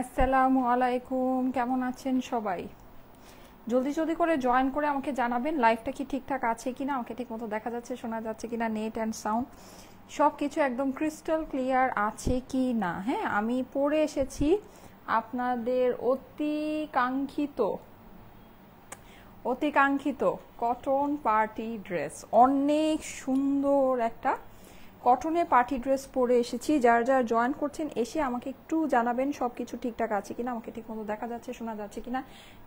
আসসালামু আলাইকুম, কেমন আছেন সবাই? জলদি জলদি করে জয়েন করে আমাকে জানাবেন লাইভটা কি ঠিকঠাক আছে কিনা, আমাকে ঠিকমতো দেখা যাচ্ছে, শোনা যাচ্ছে কিনা, নেট অ্যান্ড সাউন্ড সব কিছু একদম ক্রিস্টাল ক্লিয়ার আছে কি না। হ্যাঁ, আমি পরে এসেছি আপনাদের অতিকাঙ্ক্ষিত কটন পার্টি ড্রেস। অনেক সুন্দর একটা কটনের পার্টি ড্রেস পরে এসেছি। যারা যারা জয়েন করছেন এসে আমাকে একটু জানাবেন সব কিছু ঠিকঠাক আছে কিনা, আমাকে ঠিকমতো দেখা যাচ্ছে, শোনা যাচ্ছে কিনা,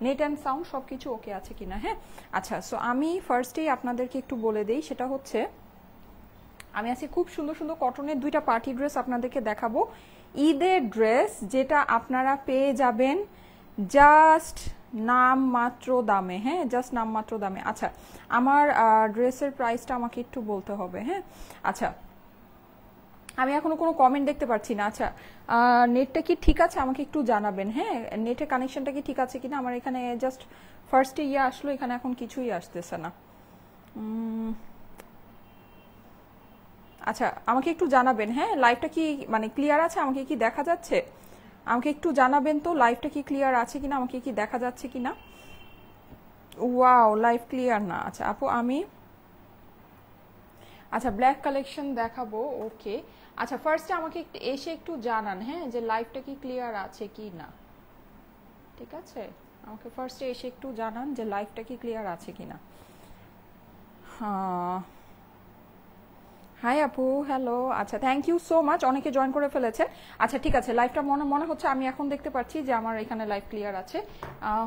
নেট অ্যান্ড সাউন্ড সব কিছু ওকে আছে কিনা। হ্যাঁ, আচ্ছা, সো আমি ফার্স্টেই আপনাদেরকে একটু বলে দিই, সেটা হচ্ছে আমি আজকে খুব সুন্দর সুন্দর কটনের দুইটা পার্টি ড্রেস আপনাদেরকে দেখাবো। ঈদের ড্রেস যেটা আপনারা পেয়ে যাবেন জাস্ট নামমাত্র দামে। হ্যাঁ, জাস্ট নামমাত্র দামে। আচ্ছা, আমার ড্রেসের প্রাইসটা আমাকে একটু বলতে হবে। হ্যাঁ, আচ্ছা, আমি এখনো কোনো কমেন্ট দেখতে পাচ্ছি না। আচ্ছা, নেটটা কি ঠিক আছে আমাকে একটু জানাবেন। হ্যাঁ, নেটের কানেকশনটা কি ঠিক আছে কিনা। আমার এখানে জাস্ট ফার্স্টে আসলো, এখানে এখন কিছুই আসতেছে না। আচ্ছা, আমাকে একটু জানাবেন। হ্যাঁ, লাইভটা কি মানে ক্লিয়ার আছে, আমাকে কি দেখা যাচ্ছে, আমাকে একটু জানাবেন তো লাইভটা কি ক্লিয়ার আছে কিনা, আমাকে কি দেখা যাচ্ছে কিনা। ওয়াও, লাইভ ক্লিয়ার না। আচ্ছা আপু, আচ্ছা ব্ল্যাক কালেকশন দেখাবো। ওকে, আচ্ছা ফার্স্টে আমাকে এসে একটু জানান, হ্যাঁ, যে লাইভটা কি ক্লিয়ার আছে কি না। ঠিক আছে, আমাকে ফার্স্টে এসে একটু জানান যে লাইভটা কি ক্লিয়ার আছে কিনা। হ্যাঁ, হাই আপু, হ্যালো। আচ্ছা, থ্যাংক ইউ সো মাচ, অনেকে জয়েন করে ফেলেছে। আচ্ছা ঠিক আছে, লাইভটা মনে হচ্ছে আমি এখন দেখতে পাচ্ছি যে আমার এখানে লাইভ ক্লিয়ার আছে।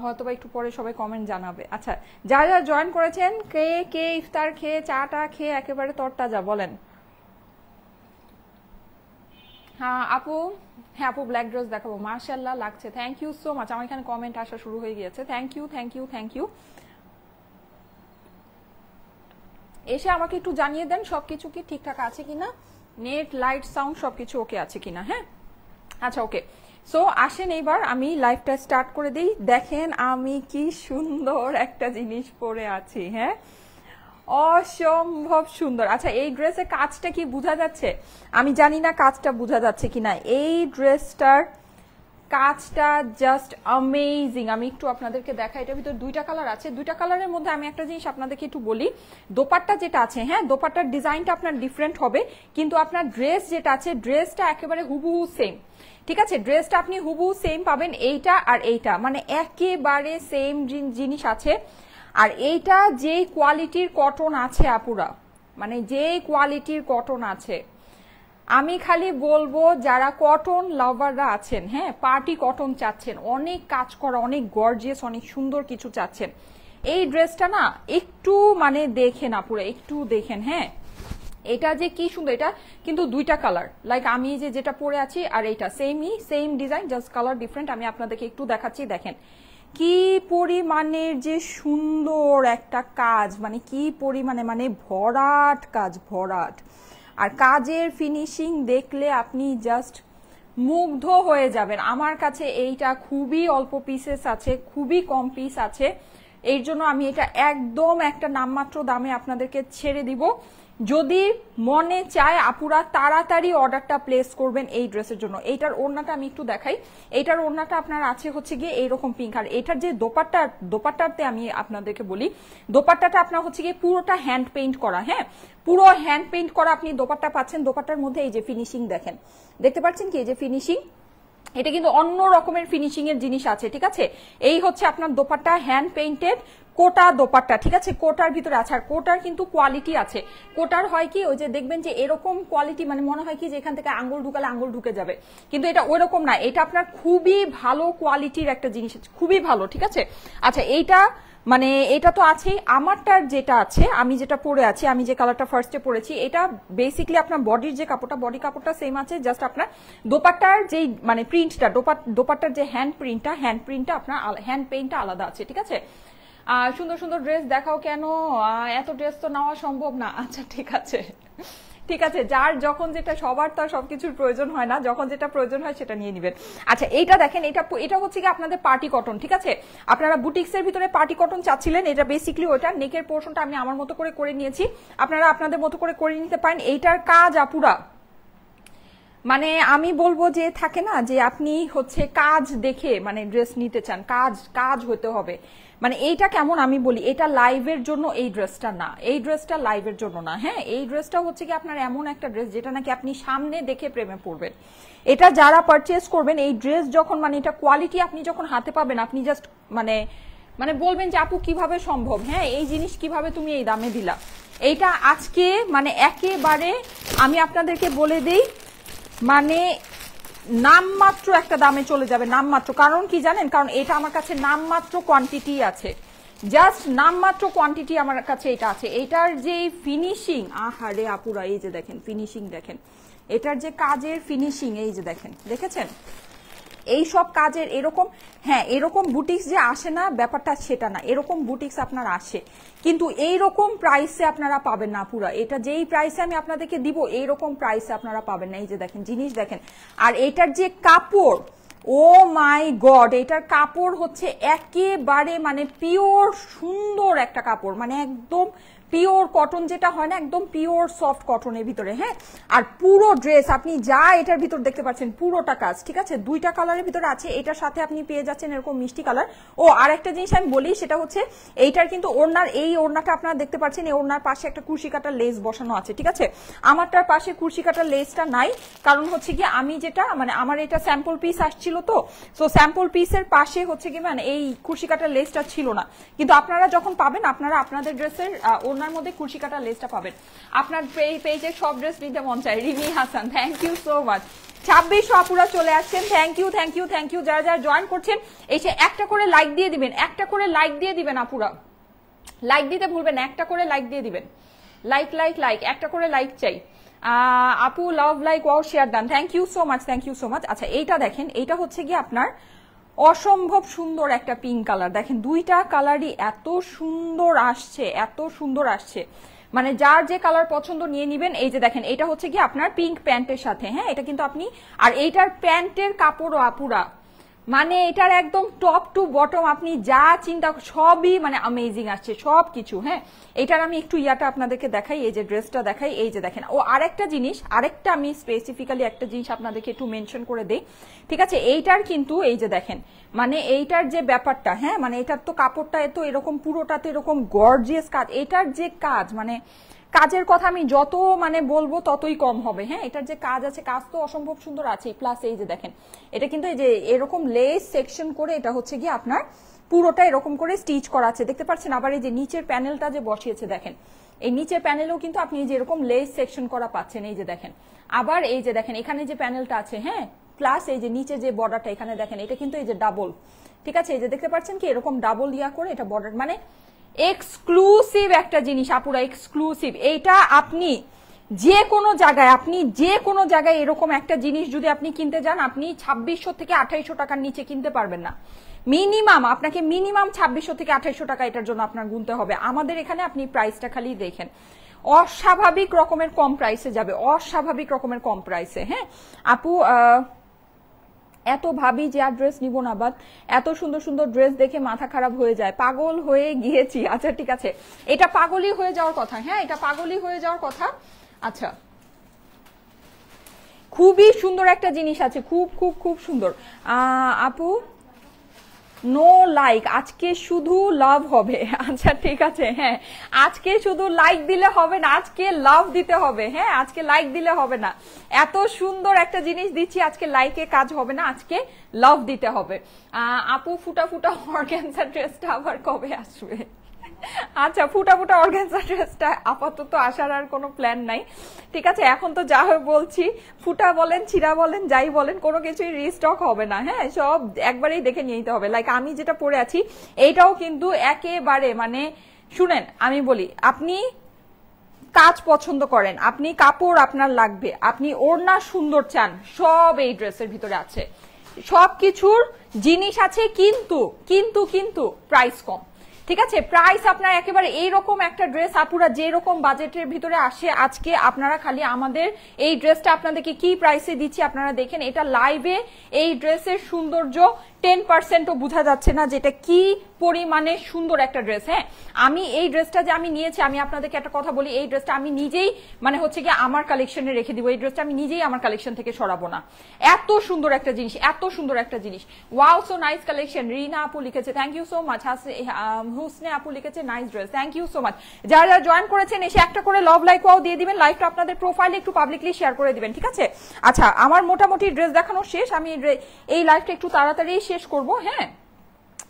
হয়তো বা একটু পরে সবাই কমেন্ট জানাবে। আচ্ছা, যারা যারা জয়েন করেছেন কে কে ইফতার খেয়ে চাটা খেয়ে একেবারে তরতাজা বলেন। হ্যাঁ আপু, হ্যাঁ আপু, ব্ল্যাক ড্রেস দেখাবো, মার্শাল্লাহ লাগছে, থ্যাংক ইউ সো মাচ। আমার এখানে কমেন্ট আসা শুরু হয়ে গিয়েছে, thank you thank you thank you. এসে আমাকে একটু জানিয়ে দেন সবকিছু কি ঠিকঠাক আছে কিনা, নেট লাইট সাউন্ড সবকিছু ওকে আছে কিনা। হ্যাঁ, আচ্ছা ওকে, সো আসেন এইবার আমি লাইভটা স্টার্ট করে দিই। দেখেন আমি কি সুন্দর একটা জিনিস পরে আছি। হ্যাঁ, অসম্ভব সুন্দর। আচ্ছা, এই ড্রেসের কাজটা কি বোঝা যাচ্ছে, আমি জানি না কাজটা বোঝা যাচ্ছে কিনা। এই ড্রেসটার কাজটা জাস্ট অ্যামেজিং। আমি একটু আপনাদেরকে দেখাই, এটার ভিতর দুইটা কালার আছে। দুইটা কালারের মধ্যে আমি একটা জিনিস আপনাদেরকে একটু বলি, দোপাট্টা যেটা আছে, হ্যাঁ দোপাট্টার ডিজাইনটা আপনার ডিফারেন্ট হবে, কিন্তু আপনার ড্রেস যেটা আছে ড্রেসটা একেবারে হুবহু সেম। ঠিক আছে, ড্রেসটা আপনি হুবহু সেম পাবেন, এইটা আর এইটা মানে একেবারে সেম জিনিস আছে। আর এইটা যে কোয়ালিটির কটন আছে আপুরা, মানে যে কোয়ালিটির কটন আছে, আমি খালি বলবো যারা কটন লাভাররা আছেন, হ্যাঁ পার্টি কটন চাচ্ছেন, অনেক কাজ করা, অনেক গর্জিয়াস, অনেক সুন্দর কিছু চাচ্ছেন, এই ড্রেসটা না একটু মানে দেখেন আপুরা, একটু দেখেন। হ্যাঁ, এটা যে কি সুন্দর, এটা কিন্তু দুইটা কালার, লাইক আমি যেটা পরে আছি আর এইটা same design, just colour different. আমি আপনাদেরকে একটু দেখাচ্ছি, দেখেন কি পরিমাণের যে সুন্দর একটা কাজ, মানে কি পরিমাণে, মানে ভরাট কাজ, ভরাট। আর কাজের ফিনিশিং দেখলে আপনি জাস্ট মুগ্ধ হয়ে যাবেন। আমার কাছে এইটা খুবই অল্প পিসেস আছে, খুবই কম পিস আছে, এর জন্য আমি এটা একদম একটা নামমাত্র দামে আপনাদেরকে ছেড়ে দিব। যদি মনে চায় আপুরা তাড়াতাড়ি অর্ডারটা প্লেস করবেন এই ড্রেসের জন্য। এইটার ওড়নাটা আমি একটু দেখাই, এইটার ওড়নাটা আপনার আছে হচ্ছে গিয়ে এইরকম পিঙ্ক। আর এটার যে দোপাট্টাতে আমি আপনাদেরকে বলি, দোপাট্টাটা আপনার হচ্ছে গিয়ে পুরোটা হ্যান্ড পেইন্ট করা। হ্যাঁ, পুরো হ্যান্ড পেইন্ট করা আপনি দোপাট্টা পাচ্ছেন। দোপাট্টার মধ্যে এই যে ফিনিশিং দেখেন, দেখতে পাচ্ছেন কি এই যে ফিনিশিং, এটা কিন্তু অন্য রকমের ফিনিশিং এর জিনিস আছে। ঠিক আছে, এই হচ্ছে আপনার দোপাট্টা, হ্যান্ড পেইন্টেড কোটা দোপাট্টা। ঠিক আছে, কোটার ভিতরে আছে, আর কোটার কিন্তু কোয়ালিটি আছে। কোটার হয় কি, ওই যে দেখবেন যে এরকম কোয়ালিটি, মানে মনে হয় কি যে এখান থেকে আঙ্গুল ঢুকালে আঙ্গুল ঢুকে যাবে, কিন্তু এটা ওইরকম না, এটা আপনার খুবই ভালো কোয়ালিটির একটা জিনিস, খুবই ভালো। ঠিক আছে, আচ্ছা এইটা মানে এটা তো আছেই, আমারটার যেটা আছে, আমি যেটা পরে আছি, আমি যে কালারটা ফার্স্টে পরেছি, এটা বেসিক্যালি আপনার বডির যে কাপড়টা, বডি কাপড়টা সেম আছে, জাস্ট আপনার দোপাট্টার যে মানে প্রিন্টটা, দোপাট্টার যে হ্যান্ড প্রিন্টটা আপনার হ্যান্ড পেইন্টটা আলাদা আছে। ঠিক আছে, সুন্দর সুন্দর ড্রেস দেখাও কেন, এত ড্রেস তো নেওয়া সম্ভব না। আচ্ছা ঠিক আছে, ঠিক আছে, যার যখন যেটা, সবার তার সবকিছুর প্রয়োজন হয় না, যখন যেটা প্রয়োজন হয় সেটা নিয়ে নেবেন। আচ্ছা এইটা দেখেন, এটা হচ্ছে কি আপনাদের পার্টি কটন। ঠিক আছে, আপনারা বুটিক্স এর ভিতরে পার্টি কটন চাচ্ছিলেন, এটা বেসিক্যালি ওটা নেকের পোর্শনটা আমি আমার মতো করে নিয়েছি, আপনারা আপনাদের মতো করে নিতে পারেন। এইটার কাজ আপুরা মানে আমি বলবো যে থাকে না যে আপনি হচ্ছে কাজ দেখে মানে ড্রেস নিতে চান, কাজ কাজ হতে হবে, মানে এইটা কেমন আমি বলি, এটা লাইভের জন্য এই ড্রেসটা না, এই ড্রেসটা লাইভের জন্য না। হ্যাঁ, এই ড্রেসটা হচ্ছে কি আপনার এমন একটা ড্রেস যেটা নাকি আপনি সামনে দেখে প্রেমে পড়বেন। এটা যারা পারচেজ করবেন এই ড্রেস যখন মানে এটা কোয়ালিটি আপনি যখন হাতে পাবেন আপনি জাস্ট মানে মানে বলবেন যে আপু কিভাবে সম্ভব, হ্যাঁ এই জিনিস কিভাবে তুমি এই দামে দিলা। এইটা আজকে মানে একেবারে আমি আপনাদেরকে বলে দেই মানে নামমাত্র একটা দামে চলে যাবে, নামমাত্র। কারণ কি জানেন, কারণ এটা আমার কাছে নামমাত্র কোয়ান্টিটি আছে, জাস্ট নামমাত্র কোয়ান্টিটি আমার কাছে এটা আছে। এটার যে ফিনিশিং, আহারে আপুরা এই যে দেখেন ফিনিশিং দেখেন, এটার যে কাজের ফিনিশিং এই যে দেখেন, দেখেছেন এই সব কাজের এরকম, হ্যাঁ এরকম বুটিক্স যে আসে না ব্যাপারটা সেটা না, এরকম বুটিক্স আপনার আসে কিন্তু এইরকম প্রাইসে আপনারা পাবেন না পুরা। এটা যেই প্রাইসে আমি আপনাদেরকে দিব এইরকম প্রাইসে আপনারা পাবেন না। এই যে দেখেন জিনিস দেখেন, আর এটার যে কাপড়, ও মাই গড, এটার কাপড় হচ্ছে একেবারে মানে পিওর সুন্দর একটা কাপড়, মানে একদম পিওর কটন যেটা হয় না, একদম পিওর সফট কটনের ভিতরে। হ্যাঁ, আর পুরো ড্রেস আপনি যা এটার ভিতর দেখতে পাচ্ছেন পুরোটা কাজ, ঠিক আছে, দুইটা কালারের ভিতরে আছে, এটার সাথে আপনি পেয়ে যাচ্ছেন এরকম মিষ্টি কালার। ও আরেকটা জিনিস আমি বলি সেটা হচ্ছে এইটার কিন্তু ওড়নার, এই ওড়নাটা আপনারা দেখতে পাচ্ছেন এই ওড়নার পাশে একটা কুশি কাটার লেস বসানো আছে, ঠিক আছে। আমারটার পাশে কুশি কাটার লেসটা নাই, কারণ হচ্ছে কি আমি যেটা মানে আমার এটা স্যাম্পল পিস আসছিল তো, সো স্যাম্পল পিসের পাশে হচ্ছে কি মানে এই কুশি কাটার লেসটা ছিল না, কিন্তু আপনারা যখন পাবেন আপনারা আপনাদের ড্রেসের ওড়নার মধ্যে কুশি কাটার লেসটা পাবেন। আপনার পেজে সব ড্রেস নিতে মন চায়। Rimi Hasan, thank you so much. 26 আপুরা চলে আসছেন, thank you thank you thank you. যারা যারা জয়েন করছেন এসে একটা করে লাইক দিয়ে দিবেন, একটা করে লাইক দিয়ে দিবেন আপুরা, লাইক দিতে ভুলবেন না, একটা করে লাইক দিয়ে দিবেন, লাইক লাইক লাইক, একটা করে লাইক চাই। আপু love like wow share done, thank you so much thank you so much. আচ্ছা এইটা দেখেন, এইটা হচ্ছে কি আপনার অসম্ভব সুন্দর একটা পিঙ্ক কালার, দেখেন দুইটা কালারই এত সুন্দর আসছে, এত সুন্দর আসছে, মানে যার যে কালার পছন্দ নিয়ে নিবেন। এই যে দেখেন এটা হচ্ছে কি আপনার পিঙ্ক প্যান্টের সাথে, হ্যাঁ এটা কিন্তু আপনি, আর এইটার প্যান্টের কাপড়ও আপুরা মানে এটার একদম টপ টু বটম আপনি যা চিন্তা সবই মানে অ্যামেজিং আসছে সব কিছু। হ্যাঁ, এটার আমি একটু ইয়াটা আপনাদেরকে দেখাই, এই যে ড্রেসটা দেখাই, এই যে দেখেন। ও আরেকটা জিনিস, আরেকটা আমি স্পেসিফিক্যালি একটা জিনিস আপনাদেরকে একটু মেনশন করে দেই, ঠিক আছে। এইটার কিন্তু এই যে দেখেন মানে এইটার যে ব্যাপারটা, হ্যাঁ মানে এটার তো কাপড়টা এত এরকম পুরোটাতে এরকম গর্জিয়াস কাজ, এটার যে কাজ মানে কাজের কথা আমি যত মানে বলবো ততই কম হবে। হ্যাঁ, এটার যে কাজ আছে, কাজ তো অসম্ভব সুন্দর আছে, প্লাস এই যে দেখেন এটা কিন্তু এই যে এরকম লেস সেকশন করে এটা হচ্ছে কি আপনার পুরোটা এরকম করে স্টিচ করা আছে, দেখতে পাচ্ছেন। আবার এই যে নিচের প্যানেলটা যে বসিয়েছে দেখেন, এই নিচের প্যানেলেও কিন্তু আপনি যে এরকম লেস সেকশন করা পাচ্ছেন, এই যে দেখেন। আবার এই যে দেখেন এখানে যে প্যানেলটা আছে, হ্যাঁ প্লাস এই যে নিচে যে বর্ডারটা এখানে দেখেন, এটা কিন্তু এই যে ডাবল, ঠিক আছে, এই যে দেখতে পাচ্ছেন কি এরকম ডাবল ইয়া করে এটা বর্ডার, মানে এক্সক্লুসিভ একটা জিনিস আপুরা, এক্সক্লুসিভ। এইটা আপনি যে কোনো জায়গায়, আপনি যে কোনো জায়গায় এরকম একটা জিনিস যদি আপনি কিনতে যান আপনি 2600 থেকে 2800 টাকার নিচে কিনতে পারবেন না, মিনিমাম আপনাকে মিনিমাম 2600 থেকে 2800 টাকা এটার জন্য আপনার গুনতে হবে। আমাদের এখানে আপনি প্রাইসটা খালি দেখেন, অস্বাভাবিক রকমের কম প্রাইসে যাবে, অস্বাভাবিক রকমের কম প্রাইসে। হ্যাঁ আপু এত ভাবি যে আর ড্রেস নিব না, বাট এত সুন্দর সুন্দর ড্রেস দেখে মাথা খারাপ হয়ে যায়, পাগল হয়ে গিয়েছি। আচ্ছা ঠিক আছে, এটা পাগলই হয়ে যাওয়ার কথা, হ্যাঁ এটা পাগলই হয়ে যাওয়ার কথা। আচ্ছা খুবই সুন্দর একটা জিনিস আছে, খুব খুব খুব সুন্দর। আপু নো লাইক, আজকে শুধু লাভ হবে। আচ্ছা ঠিক আছে, হ্যাঁ আজকে শুধু লাইক দিলে হবে না, আজকে লাভ দিতে হবে। হ্যাঁ আজকে লাইক দিলে হবে না, এত সুন্দর একটা জিনিস দিচ্ছি, আজকে লাইকে কাজ হবে না, আজকে লাভ দিতে হবে। আপু ফুটা ফুটা অর্গানজা ড্রেসটা আবার কবে আসবে? আচ্ছা ফুটা ফুটা অর্গানজা ড্রেসটা আপাতত আসার আর কোনো প্ল্যান নাই, ঠিক আছে। এখন তো যা হয় বলছি, ফুটা বলেন ছিঁড়া বলেন যাই বলেন কোনো কিছুই রিস্টক হবে না, হ্যাঁ সব একবারেই দেখে নিয়ে নিতে হবে। লাইক আমি যেটা পরে আছি এইটাও কিন্তু একেবারে মানে শুনেন আমি বলি, আপনি কাজ পছন্দ করেন, আপনি কাপড় আপনার লাগবে, আপনি ওড়না সুন্দর চান, সব এই ড্রেসের ভিতরে আছে, সবকিছুর জিনিস আছে, কিন্তু কিন্তু কিন্তু প্রাইস কম, ঠিক আছে। প্রাইস আপনার একেবারে এইরকম একটা ড্রেস আপুরা যেরকম বাজেটের ভিতরে আসে, আজকে আপনারা খালি আমাদের এই ড্রেসটা আপনাদেরকে কি প্রাইসে দিচ্ছি আপনারা দেখেন। এটা লাইভে এই ড্রেসের সৌন্দর্য 10%ও বোঝা যাচ্ছে না যেটা কি পরিমাণে সুন্দর একটা ড্রেস। হ্যাঁ, আমি এই ড্রেসটা যে আমি নিয়েছি, আমি আপনাদেরকে একটা কথা বলি, এই ড্রেসটা আমি নিজেই মানে হচ্ছে কি আমার কালেকশনে রেখে দিব। এই ড্রেসটা আমি নিজেই আমার কালেকশন থেকে সরাবো না। এত সুন্দর একটা জিনিস, এত সুন্দর একটা জিনিস। Wow, so nice collection. Rina আপু লিখেছে thank you so much. Husne আপু লিখেছে nice dress, thank you so much. যারা যারা জয়েন করেছেন এসে একটা করে লাভ লাইক ওয়াও দিয়ে দিবেন। লাইভটা আপনাদের প্রোফাইলে একটু পাবলিকলি শেয়ার করে দিবেন, ঠিক আছে? আচ্ছা, আমার মোটামুটি ড্রেস দেখানো শেষ। আমি এই লাইভটা একটু তাড়াতাড়ি শেষ করব। হ্যাঁ,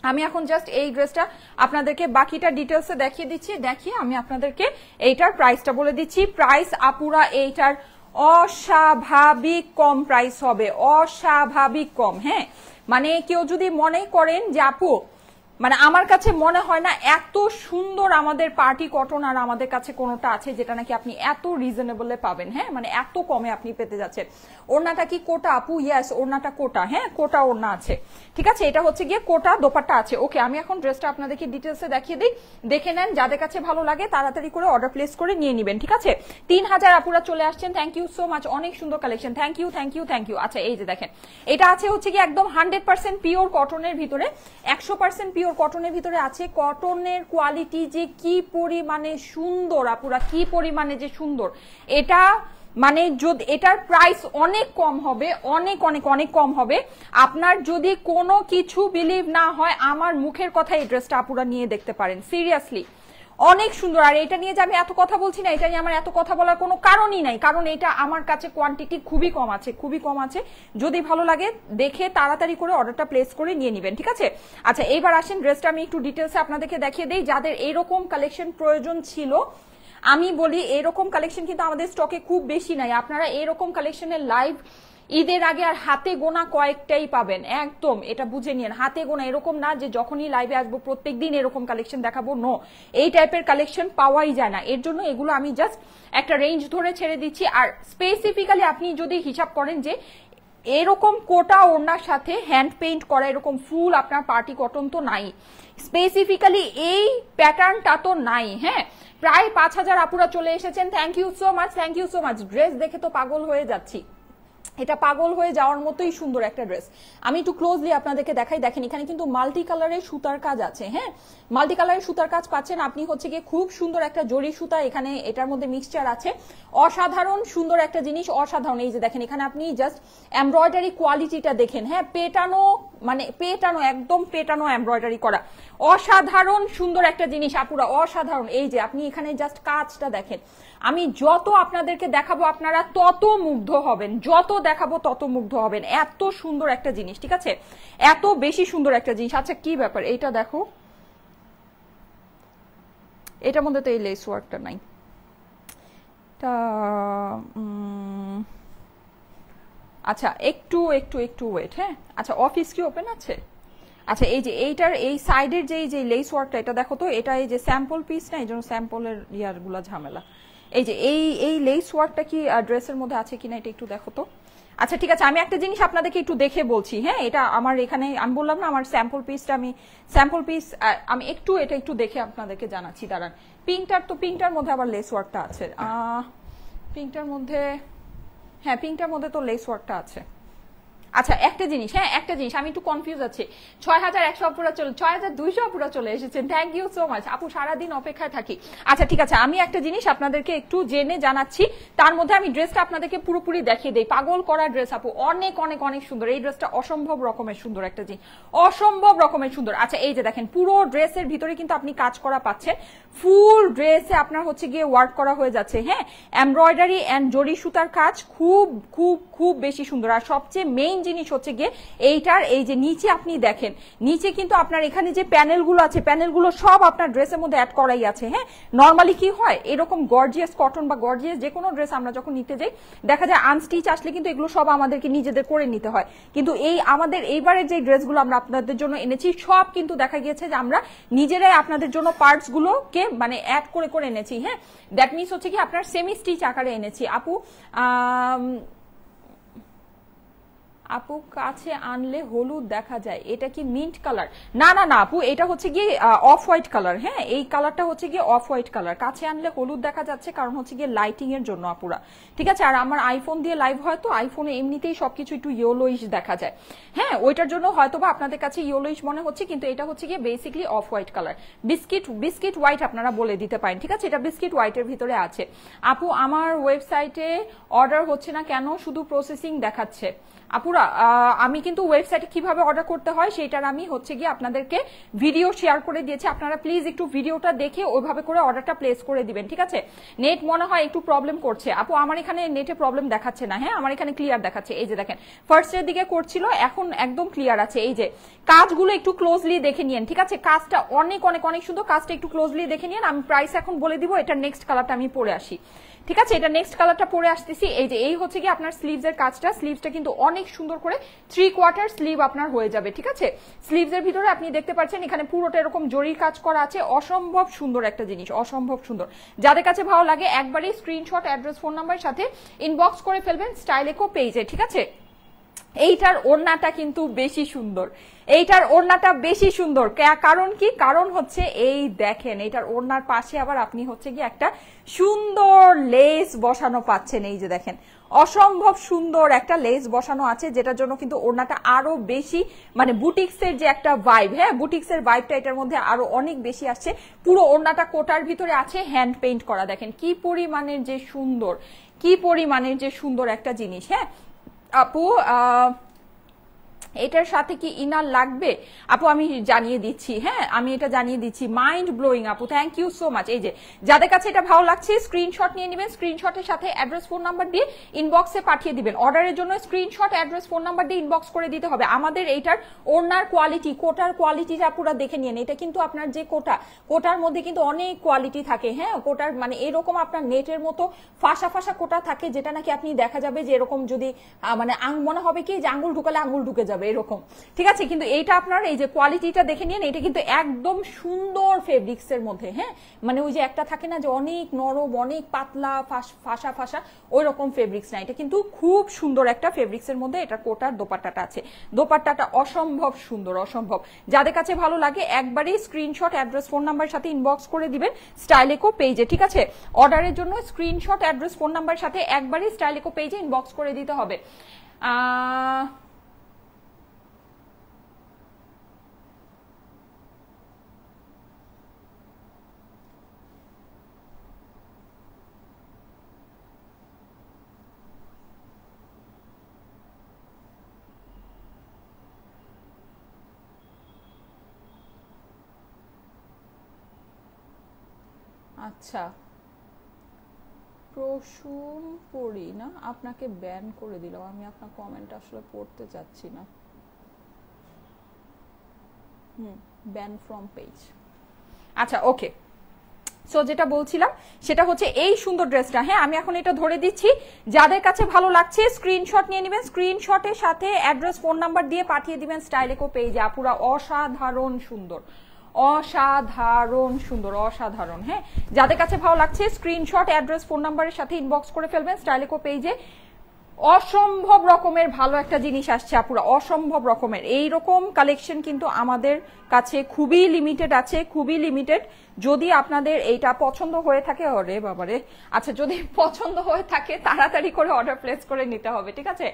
আমি এখন জাস্ট এই ড্রেসটা আপনাদেরকে বাকিটা ডিটেলসে দেখিয়ে দিচ্ছি। দেখিয়ে আমি আপনাদেরকে এইটার প্রাইসটা বলে দিচ্ছি। প্রাইস আপুরা এইটার অস্বাভাবিক কম প্রাইস হবে, অস্বাভাবিক কম। হ্যাঁ, মানে কেউ যদি মনে করেন যে আপু মানে আমার কাছে মনে হয় না এত সুন্দর আমাদের পার্টি কটন আর আমাদের কাছে কোনোটা আছে যেটা নাকি আপনি এত রিজনেবলে পাবেন। হ্যাঁ, মানে এত কমে আপনি পেতে যাচ্ছেন। ওড়নাটা কি কোটা আপু? ইয়েস, ওড়নাটা কোটা। হ্যাঁ, কোটা ওড়না আছে, ঠিক আছে? এটা হচ্ছে গিয়ে কোটা, দোপাট্টা আছে। ওকে, আমি এখন ড্রেসটা আপনাদেরকে ডিটেলসে দেখিয়ে দিই, দেখে নেন। যাদের কাছে ভালো লাগে তাড়াতাড়ি করে অর্ডার প্লেস করে নিয়ে নেবেন, ঠিক আছে? 3000 আপুরা চলে আসছেন, থ্যাংক ইউ সো মাচ। অনেক সুন্দর collection, thank you thank you thank you. আচ্ছা, এই যে দেখেন, এটা আছে হচ্ছে কি একদম 100% পিওর কটনের ভিতরে, 100% পিওর কটনের ভিতরে আছে। কটনের কোয়ালিটি যে কি পরিমাণে সুন্দর আপুরা, কি পরিমাণে যে সুন্দর এটা, মানে যদি এটার প্রাইস অনেক কম হবে, অনেক অনেক অনেক কম হবে। আপনার যদি কোনো কিছু বিলিভ না হয় আমার মুখের কথা, এই ড্রেসটা আপুরা নিয়ে দেখতে পারেন, সিরিয়াসলি অনেক সুন্দর। আর এটা নিয়ে যে আমি এত কথা বলছি না, এটা নিয়ে আমার এত কথা বলার কোনো কারণই নাই, কারণ এটা আমার কাছে কোয়ান্টিটি খুবই কম আছে, খুবই কম আছে। যদি ভালো লাগে দেখে তাড়াতাড়ি করে অর্ডারটা প্লেস করে নিয়ে নেবেন, ঠিক আছে? আচ্ছা, এইবার আসেন ড্রেসটা আমি একটু ডিটেলসে আপনাদেরকে দেখিয়ে দিই। যাদের এইরকম কালেকশন প্রয়োজন ছিল, আমি বলি এরকম কালেকশন কিন্তু আমাদের স্টকে খুব বেশি নাই। আপনারা এরকম কালেকশনের লাইভ ঈদের আগে আর হাতে গোনা কয়েকটাই পাবেন, একদম এটা বুঝে নিন। হাতে গোনা, এরকম না যে যখনই লাইভে আসবো প্রত্যেকদিন এরকম কালেকশন দেখাবো, নো, এই টাইপের কালেকশন পাওয়াই যায় না। এর জন্য এগুলো আমি জাস্ট একটা রেঞ্জ ধরে ছেড়ে দিচ্ছি। আর স্পেসিফিক্যালি আপনি যদি হিসাব করেন যে এরকম কোটা ওড়নার সাথে হ্যান্ড পেইন্ট করা এরকম ফুল আপনার পার্টি কটন তো নাই, স্পেসিফিক্যালি এই প্যাটার্নটা তো নাই। হ্যাঁ, প্রায় 5000 আপুরা চলে এসেছেন, thank you so much, thank you so much. Dress দেখে তো পাগল হয়ে যাচ্ছি, এটা পাগল হয়ে যাওয়ার মতোই সুন্দর একটা ড্রেস। আমি একটু ক্লোজলি আপনাদেরকে দেখাই। দেখেন, এখানে কিন্তু মাল্টি কালারের সুতার কাজ আছে। হ্যাঁ, মাল্টি কালারের সুতার কাজ পাচ্ছেন আপনি হচ্ছে গিয়ে খুব সুন্দর একটা জরি সুতা এখানে এটার মধ্যে মিক্সচার আছে। অসাধারণ সুন্দর একটা জিনিস, অসাধারণ। এই যে দেখেন, এখানে আপনি জাস্ট এমব্রয়ডারি কোয়ালিটিটা দেখেন। হ্যাঁ, পেটানো, মানে পেটানো, একদম পেটানো এমব্রয়ডারি করা, অসাধারণ সুন্দর একটা জিনিস আপুরা, অসাধারণ। এই যে আপনি এখানে জাস্ট কাজটা দেখেন, আমি যত আপনাদেরকে দেখাবো আপনারা তত মুগ্ধ হবেন, যত দেখাবো তত মুগ্ধ হবেন। এত সুন্দর একটা জিনিস, ঠিক আছে? এত বেশি সুন্দর একটা জিনিস। আচ্ছা, কি ব্যাপার এইটা দেখো, এটার মধ্যে তো এই লেস ওয়ার্কটা নাই। আচ্ছা, একটু একটু একটু ওয়েট। হ্যাঁ, আচ্ছা, অফিস কি ওপেন আছে? আচ্ছা, এই যে এইটার এই সাইডের যে লেস ওয়ার্কটা, এটা দেখো তো, এটা এই যে স্যাম্পল পিস না, এই জন্য স্যাম্পলের ইয়ারগুলা ঝামেলা। এই যে এই লেস ওয়ার্কটা কি ড্রেসের মধ্যে আছে কিনা এটা একটু দেখো তো। আচ্ছা, ঠিক আছে, আমি একটা জিনিস আপনাদেরকে একটু দেখে বলছি। হ্যাঁ, এটা আমার এখানে আমি বললাম না আমার স্যাম্পল পিসটা, আমি স্যাম্পল পিস আমি এটা একটু দেখে আপনাদেরকে জানাচ্ছি, দাঁড়ান। পিঙ্কটার মধ্যে আবার লেস ওয়ার্কটা আছে। পিঙ্কটার মধ্যে, হ্যাঁ, পিঙ্কটার মধ্যে তো লেস ওয়ার্কটা আছে। আচ্ছা, একটা জিনিস, হ্যাঁ একটা জিনিস আমি একটু কনফিউজ আছি। 6100 আপুরা চলে, 6200 আপুরা চলে এসেছেন, থ্যাংক ইউ সো মাচ আপু, সারাদিন অপেক্ষায় থাকি। আচ্ছা, ঠিক আছে, আমি একটা জিনিস আপনাদেরকে একটু জেনে জানাচ্ছি, তার মধ্যে আমি ড্রেসটা আপনাদেরকে পুরোপুরি দেখিয়ে দেই। পাগল করা ড্রেস আপু, অনেক অনেক অনেক সুন্দর। এই ড্রেসটা অসম্ভব রকমের সুন্দর একটা জিনিস, অসম্ভব রকমের সুন্দর। আচ্ছা, এই যে দেখেন, পুরো ড্রেসের ভিতরে কিন্তু আপনি কাজ করা পাচ্ছেন, ফুল ড্রেসে আপনার হচ্ছে গিয়ে ওয়ার্ক করা হয়ে যাচ্ছে। হ্যাঁ, এমব্রয়ডারি এন্ড জরি সুতার কাজ খুব খুব খুব বেশি সুন্দর। আর সবচেয়ে মেইন জিনিস হচ্ছে গিয়ে এইটার এই যে নিচে আপনি দেখেন, নিচে কিন্তু আপনার এখানে যে প্যানেলগুলো আছে, প্যানেলগুলো সব আপনার ড্রেসের মধ্যে অ্যাড করাই আছে। হ্যাঁ, নর্মালি কি হয়, এরকম গর্জিয়াস কটন বা গর্জিয়াস যে কোনো ড্রেস আমরা যখন নিতে যাই দেখা যায় আনস্টিচ আসলে কিন্তু এগুলো সব আমাদেরকে নিজেদের করে নিতে হয়। কিন্তু এই আমাদের এইবারের যে ড্রেসগুলো আমরা আপনাদের জন্য এনেছি সব কিন্তু দেখা গিয়েছে যে আমরা নিজেরাই আপনাদের জন্য পার্টস গুলোকে মানে অ্যাড করে করে এনেছি। হ্যাঁ, দ্যাট মিনস হচ্ছে কি আপনার সেমি স্টিচ আকারে এনেছি। আপু আপু কাছে আনলে হলুদ দেখা যায়, এটা কি মিন্ট কালার? না না না আপু, এটা হচ্ছে গিয়ে অফ হোয়াইট কালার। হ্যাঁ, এই কালারটা হচ্ছে গিয়ে অফ হোয়াইট কালার। কাছে আনলে হলুদ দেখা যাচ্ছে কারণ হচ্ছে গিয়ে লাইটিং এর জন্য আপুরা, ঠিক আছে। আর আমার আইফোন দিয়ে লাইভ হয় তো, আইফোনে এমনিতেই সবকিছু একটু ইয়েলোইশ দেখা যায়। হ্যাঁ, ওইটার জন্য হয়তোবা আপনাদের কাছে ইয়েলোইশ মনে হচ্ছে, কিন্তু এটা হচ্ছে গিয়ে basically off white colour, biscuit white আপনারা বলে দিতে পারেন, ঠিক আছে। এটা বিস্কিট হোয়াইটের ভিতরে আছে। আপু আমার ওয়েবসাইটে অর্ডার হচ্ছে না কেন, শুধু প্রসেসিং দেখাচ্ছে? আপুরা আমি কিন্তু ওয়েবসাইটে কিভাবে অর্ডার করতে হয় সেটার আমি হচ্ছে গিয়ে আপনাদেরকে ভিডিও শেয়ার করে দিয়েছি। আপনারা প্লিজ একটু ভিডিওটা দেখে ওইভাবে করে অর্ডারটা প্লেস করে দিবেন, ঠিক আছে। নেট মনে হয় একটু প্রবলেম করছে আপু, আমার এখানে নেটে প্রবলেম দেখাচ্ছে না। হ্যাঁ, আমার এখানে ক্লিয়ার দেখাচ্ছে। এই যে দেখেন, ফার্স্টের দিকে করছিল, এখন একদম ক্লিয়ার আছে। এই যে কাজগুলো একটু ক্লোজলি দেখে নিন, ঠিক আছে। কাজটা অনেক অনেক অনেক সুন্দর, কাজটা একটু ক্লোজলি দেখে নিন। আমি প্রাইস এখন বলে দিব। এটা নেক্সট কালারটা আমি পরে আসি, ঠিক আছে। এটা নেক্সট কালারটা পরে আসতেছি। এই যে এই হচ্ছে কি আপনার স্লিভস এর কাজটা, স্লিভসটা কিন্তু অনেক সুন্দর করে 3/4 স্লিভ আপনার হয়ে যাবে, ঠিক আছে। স্লিভস এর ভিতরে আপনি দেখতে পাচ্ছেন এখানে পুরোটা এরকম জরির কাজ করা আছে। অসম্ভব সুন্দর একটা জিনিস, অসম্ভব সুন্দর। যাদের কাছে ভালো লাগে একবারই স্ক্রিনশট, অ্যাড্রেস, ফোন নাম্বারের সাথে ইনবক্স করে ফেলবেন স্টাইলেকো পেজে, ঠিক আছে। এইটার ওড়নাটা কিন্তু বেশি সুন্দর, এইটার ওড়নাটা বেশি সুন্দর। কারণ কি? কারণ হচ্ছে এই দেখেন, এইটার ওড়নার পাশে আবার আপনি হচ্ছে কি একটা সুন্দর লেস বসানো পাচ্ছেন। এই যে দেখেন, অসম্ভব সুন্দর একটা লেস বসানো আছে, যেটার জন্য কিন্তু ওড়নাটা আরো বেশি মানে বুটিক্সের যে একটা ভাইব, হ্যাঁ বুটিক্সের ভাইবটা এটার মধ্যে আরো অনেক বেশি আসছে। পুরো ওড়নাটা কোটার ভিতরে আছে, হ্যান্ড পেইন্ট করা। দেখেন কি পরিমাণের যে সুন্দর, কি পরিমাণের যে সুন্দর একটা জিনিস। হ্যাঁ আপু এটার সাথে কি ইনার লাগবে? আপু আমি জানিয়ে দিচ্ছি, হ্যাঁ আমি এটা জানিয়ে দিচ্ছি। মাইন্ড ব্লোয়িং আপু, থ্যাংক ইউ সো মাচ। এই যে যাদের কাছে এটা ভালো লাগছে স্ক্রিনশট নিয়ে নেবেন, স্ক্রিনশটের সাথে অ্যাড্রেস, ফোন নাম্বার দিয়ে ইনবক্সে পাঠিয়ে দিবেন। অর্ডারের জন্য স্ক্রিনশট, অ্যাড্রেস, ফোন নাম্বার দিয়ে ইনবক্স করে দিতে হবে। আমাদের এইটার ওড়নার কোয়ালিটি, কোটার কোয়ালিটিটা পুরো দেখে নিন। এটা কিন্তু আপনার যে কোটার মধ্যে কিন্তু অনেক কোয়ালিটি থাকে। হ্যাঁ, কোটার মানে এরকম আপনার নেটের মতো ফাঁসা ফাঁসা কোটা থাকে, যেটা নাকি আপনি দেখা যাবে যে এরকম যদি মানে মনে হবে কি যে আঙ্গুল ঢুকালে আঙ্গুল ঢুকে যাবে এরকম, ঠিক আছে। কিন্তু এইটা আপনার এই যে কোয়ালিটিটা দেখে নিন, এটা কিন্তু একদম সুন্দর ফেব্রিক্স এর মধ্যে। হ্যাঁ, মানে ওই যে একটা থাকে না যে অনেক নরম, অনেক পাতলা, ফাঁসা ফাঁসা, ওই রকম ফেব্রিক্স না। এটা কিন্তু খুব সুন্দর একটা ফেব্রিক্স এর মধ্যে এটা কোটার দোপাট্টাটা আছে। দোপাট্টাটা অসম্ভব সুন্দর, অসম্ভব। যাদের কাছে ভালো লাগে একবারই স্ক্রিনশট, অ্যাড্রেস, ফোন নাম্বার সাথে ইনবক্স করে দিবেন স্টাইলেকো পেজে, ঠিক আছে। অর্ডারের জন্য স্ক্রিনশট, অ্যাড্রেস, ফোন নাম্বার সাথে একবারই স্টাইলেকো পেজে ইনবক্স করে দিতে হবে। আচ্ছা প্রসূন পড়ি না, আপনাকে ব্যান করে দিলাম। আমি আপনার কমেন্ট আসলে পড়তে চাচ্ছি না। Ban from page. আচ্ছা ওকে, সো যেটা বলছিলাম সেটা হচ্ছে এই সুন্দর ড্রেসটা। হ্যাঁ আমি এখন এটা ধরে দিচ্ছি, যাদের কাছে ভালো লাগছে স্ক্রিনশট নিয়ে নেবেন, স্ক্রিনশটের সাথে অ্যাড্রেস, ফোন নাম্বার দিয়ে পাঠিয়ে দিবেন স্টাইলেকো পেজে। আপুরা অসাধারণ সুন্দর, অসাধারণ সুন্দর, অসাধারণ। হ্যাঁ যাদের কাছে ভালো লাগছে স্ক্রিনশট, অ্যাড্রেস, ফোন নাম্বারের সাথে ইনবক্স করে ফেলবেন স্টাইলেকো পেজে। অসম্ভব রকমের ভালো একটা জিনিস আসছে আপুরা, অসম্ভব রকমের। এইরকম কালেকশন কিন্তু আমাদের কাছে খুবই লিমিটেড আছে, খুবই লিমিটেড। যদি আপনাদের এইটা পছন্দ হয়ে থাকে, ওরে বাবারে, আচ্ছা যদি পছন্দ হয়ে থাকে তাড়াতাড়ি করে অর্ডার প্লেস করে নিতে হবে, ঠিক আছে।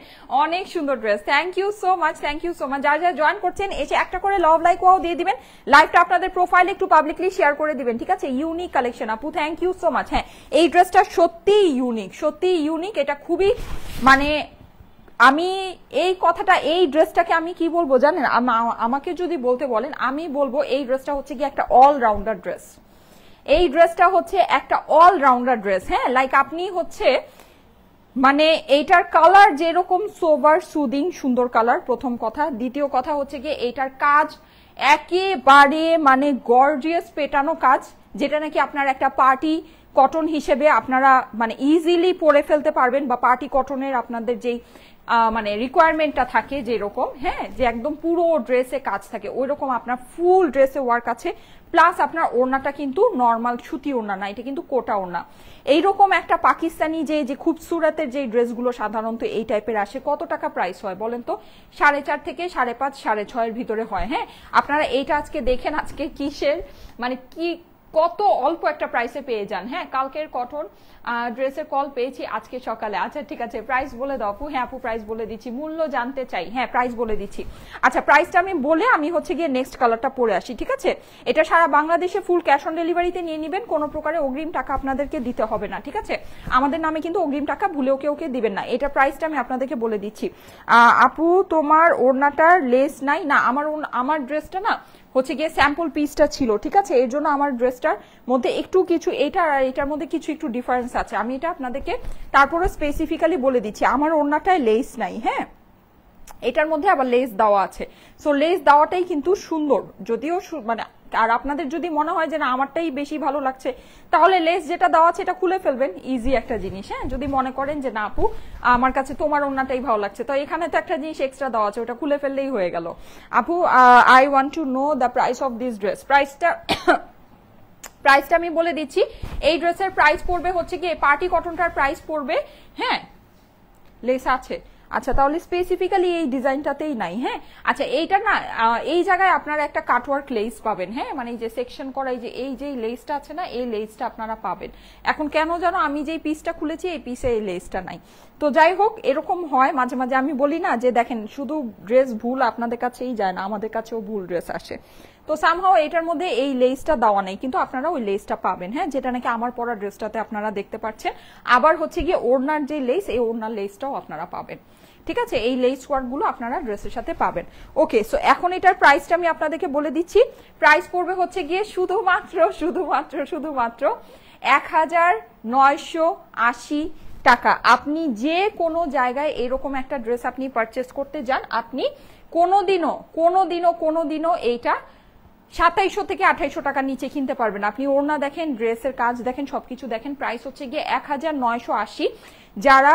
অনেক সুন্দর dress, thank you so much, thank you so much. যারা যারা জয়েন করছেন এসে একটা করে লাভ লাইক ওয়াও দিয়ে দিবেন, লাইভটা আপনাদের প্রোফাইলে একটু পাবলিকলি শেয়ার করে দিবেন, ঠিক আছে। ইউনিক কালেকশন আপু, থ্যাংক ইউ সো মাচ। হ্যাঁ এই ড্রেসটা সত্যিই ইউনিক, সত্যিই ইউনিক। এটা খুবই মানে আমি এই কথাটা, এই ড্রেসটাকে আমি কি বলবো জানেন, আমাকে যদি বলতে বলেন আমি বলবো এই ড্রেসটা হচ্ছে কি একটা অলরাউন্ডার ড্রেস। এই ড্রেসটা হচ্ছে একটা অলরাউন্ডার ড্রেস। হ্যাঁ লাইক আপনি হচ্ছে মানে এইটার কালার যেরকম সোবার, সুদিং, সুন্দর কালার, প্রথম কথা। দ্বিতীয় কথা হচ্ছে কি এইটার কাজ একেবারে মানে গর্জিয়াস পেটানো কাজ, যেটা নাকি আপনার একটা পার্টি কটন হিসেবে আপনারা মানে ইজিলি পরে ফেলতে পারবেন, বা পার্টি কটনের আপনাদের যেই মানে রিকোয়ারমেন্টটা থাকে যেরকম, হ্যাঁ, যে একদম পুরো ড্রেসে কাজ থাকে, ওই রকম আপনার ফুল ড্রেসে ওয়ার্ক আছে। প্লাস আপনার ওড়নাটা কিন্তু নর্মাল সুতি ওড়না না, এটা কিন্তু কোটা ওড়না। এইরকম একটা পাকিস্তানি যে খুবসুরতের যে ড্রেসগুলো সাধারণত এই টাইপের আসে, কত টাকা প্রাইস হয় বলেন তো? 4.5 থেকে 5.5, 6.5 ভিতরে হয়। হ্যাঁ, আপনারা এইটা আজকে দেখেন, আজকে কিসের মানে কি কত অল্প একটা প্রাইসে পেয়ে যান। হ্যাঁ, কালকের কটন ড্রেসের কল পেয়েছি আজকে সকালে। আচ্ছা ঠিক আছে, প্রাইস বলে দাও আপু। হ্যাঁ আপু, প্রাইস বলে দিচ্ছি, মূল্য জানতে চাই। হ্যাঁ, প্রাইস বলে দিচ্ছি। আচ্ছা, প্রাইসটা আমি বলে আমি হচ্ছে গিয়ে নেক্সট কালারটা পরে আসি, ঠিক আছে? এটা সারা বাংলাদেশে ফুল ক্যাশ অন ডেলিভারিতে নিয়ে নেবেন, কোনো প্রকারে অগ্রিম টাকা আপনাদেরকে দিতে হবে না, ঠিক আছে? আমাদের নামে কিন্তু অগ্রিম টাকা ভুলেও কেউ দিবেন না। এটা প্রাইসটা আমি আপনাদেরকে বলে দিচ্ছি। আপু তোমার ওড়নাটার লেস নাই? না, আমার ড্রেসটা না হচ্ছে গিয়ে স্যাম্পল পিসটা ছিল, ঠিক আছে? এর জন্য আমার ড্রেসটার মধ্যে একটু কিছু এটার আর এটার মধ্যে কিছু একটু ডিফারেন্স আছে। আমি এটা আপনাদেরকে তারপরে স্পেসিফিক্যালি বলে দিচ্ছি। আমার ওড়নাটায় লেস নাই, হ্যাঁ, এটার মধ্যে আবার লেস দেওয়া আছে। সো লেস দেওয়াটাই কিন্তু সুন্দর, যদিও মানে আর আপনাদের যদি মনে হয় যে না আমারটাই বেশি ভালো লাগছে, তাহলে লেস যেটা দেওয়া আছে এটা খুলে ফেলবেন, ইজি একটা জিনিস। হ্যাঁ, যদি মনে করেন যে না আপু আমার কাছে তোমার ওড়নাটাই ভালো লাগছে, তো এখানে তো একটা জিনিস এক্সট্রা দেওয়া আছে, ওটা খুলে ফেললেই হয়ে গেল। আপু I want to know the price of this dress. প্রাইসটা আমি বলে দিচ্ছি। এই ড্রেসের প্রাইস পড়বে হচ্ছে কি, পার্টি কটনটার প্রাইস পড়বে, হ্যাঁ লেস আছে। আচ্ছা, তাহলে স্পেসিফিক্যালি এই ডিজাইনটাতেই নাই। হ্যাঁ, আচ্ছা এইটা না, এই জায়গায় আপনারা একটা কাটওয়ার্ক লেস পাবেন। হ্যাঁ, মানে এই যে সেকশন করা এই যে লেসটা আছে না, এই লেসটা আপনারা পাবেন। এখন কেন জানো আমি যেই পিসটা খুলেছি এই পিসে এই লেসটা নাই। তো যাই হোক, এরকম হয় মাঝে মাঝে। আমি বলি না যে দেখেন শুধু ড্রেস ভুল আপনাদের কাছেই যায় না, আমাদের কাছেও ভুল ড্রেস আসে। তো সামহাও এটার মধ্যে এই লেসটা দেওয়া নেই, কিন্তু আপনারা ওই লেসটা পাবেন। হ্যাঁ, যেটা নাকি আমার পরা ড্রেসটাতে আপনারা দেখতে পাচ্ছেন। আবার হচ্ছে গিয়ে ওড়নার যে লেস, এই ওড়নার লেসটাও আপনারা পাবেন, ঠিক আছে? এই লেস ওয়ার্ক গুলো আপনারা ড্রেসের সাথে পাবেন। ওকে, সো এখন এটার প্রাইসটা আমি আপনাদেরকে বলে দিচ্ছি। প্রাইস পড়বে হচ্ছে গিয়ে শুধুমাত্র 1980 টাকা। আপনি যে কোনো জায়গায় এরকম একটা ড্রেস আপনি পারচেস করতে যান, আপনি কোনোদিনও এইটা 2700 থেকে 2800 টাকার নিচে কিনতে পারবেন। আপনি ওড়না দেখেন, ড্রেসের কাজ দেখেন, সবকিছু দেখেন। প্রাইস হচ্ছে গিয়ে 1980। যারা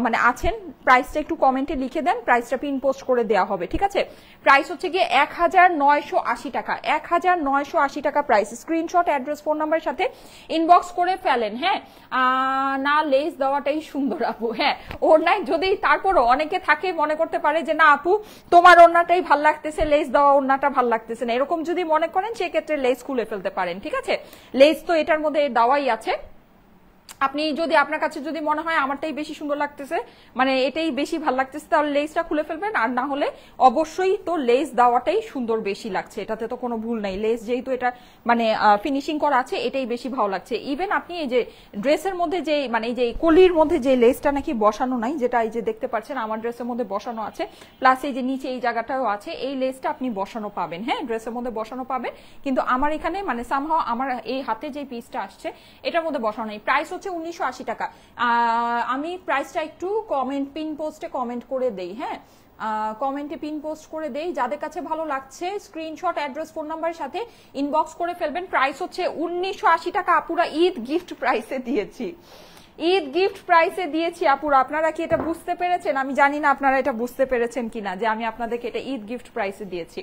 মানে আছেন, প্রাইসটা একটু কমেন্টে লিখে দেন, প্রাইসটা পিন পোস্ট করে দেওয়া হবে, ঠিক আছে? প্রাইস হচ্ছে গিয়ে 1980 টাকা। 1980 টাকা প্রাইস। স্ক্রিনশট, অ্যাড্রেস, ফোন নাম্বারের সাথে ইনবক্স করে ফেলেন। হ্যাঁ, না লেস দেওয়াটাই সুন্দর আপু। হ্যাঁ, ওড়নায় যদি তারপরও অনেকে থাকে মনে করতে পারে যে না আপু তোমার ওড়নাটাই ভাল লাগতেছে, লেস দেওয়া ওড়নাটা ভাল লাগতেছে না, এরকম যদি মনে করেন সেক্ষেত্রে লেস খুলে ফেলতে পারেন, ঠিক আছে? লেস তো এটার মধ্যে দেওয়াই আছে। আপনি যদি আপনার কাছে যদি মনে হয় আমারটাই বেশি সুন্দর লাগতেছে, মানে এটাই বেশি ভালো লাগতেছে, তাহলে লেসটা খুলে ফেলবেন। আর না হলে অবশ্যই তো লেস দেওয়াটাই সুন্দর বেশি লাগছে, এটাতে তো কোনো ভুল নাই। লেস যেহেতু এটা মানে ফিনিশিং করা আছে, এটাই বেশি ভালো লাগছে। ইভেন আপনি এই যে ড্রেসের মধ্যে যে মানে এই যে কলির মধ্যে যে লেসটা নাকি বসানো নাই, যেটা এই যে দেখতে পাচ্ছেন আমার ড্রেসের মধ্যে বসানো আছে, প্লাস এই যে নিচে এই জায়গাটাও আছে, এই লেসটা আপনি বসানো পাবেন। হ্যাঁ, ড্রেসের মধ্যে বসানো পাবেন, কিন্তু আমার এখানে মানে সামহাও আমার এই হাতে যে পিসটা আসছে এটার মধ্যে বসানো নেই। প্রাইস হচ্ছে 1980 টাকা। আমি প্রাইসটা একটু কমেন্ট পিন পোস্টে কমেন্ট করে দেই। হ্যাঁ, কমেন্টে পিন পোস্ট করে দেই। যাদের কাছে ভালো লাগছে স্ক্রিনশট, অ্যাড্রেস, ফোন নাম্বারের সাথে ইনবক্স করে ফেলবেন। প্রাইস হচ্ছে 1980 টাকা। আপুরা ঈদ গিফট প্রাইসে দিয়েছি, ঈদ গিফট প্রাইসে দিয়েছি আপুরা। আপনারা কি এটা বুঝতে পেরেছেন? আমি জানি না আপনারা এটা বুঝতে পেরেছেন কিনা যে আমি আপনাদেরকে এটা ঈদ গিফট প্রাইসে দিয়েছি।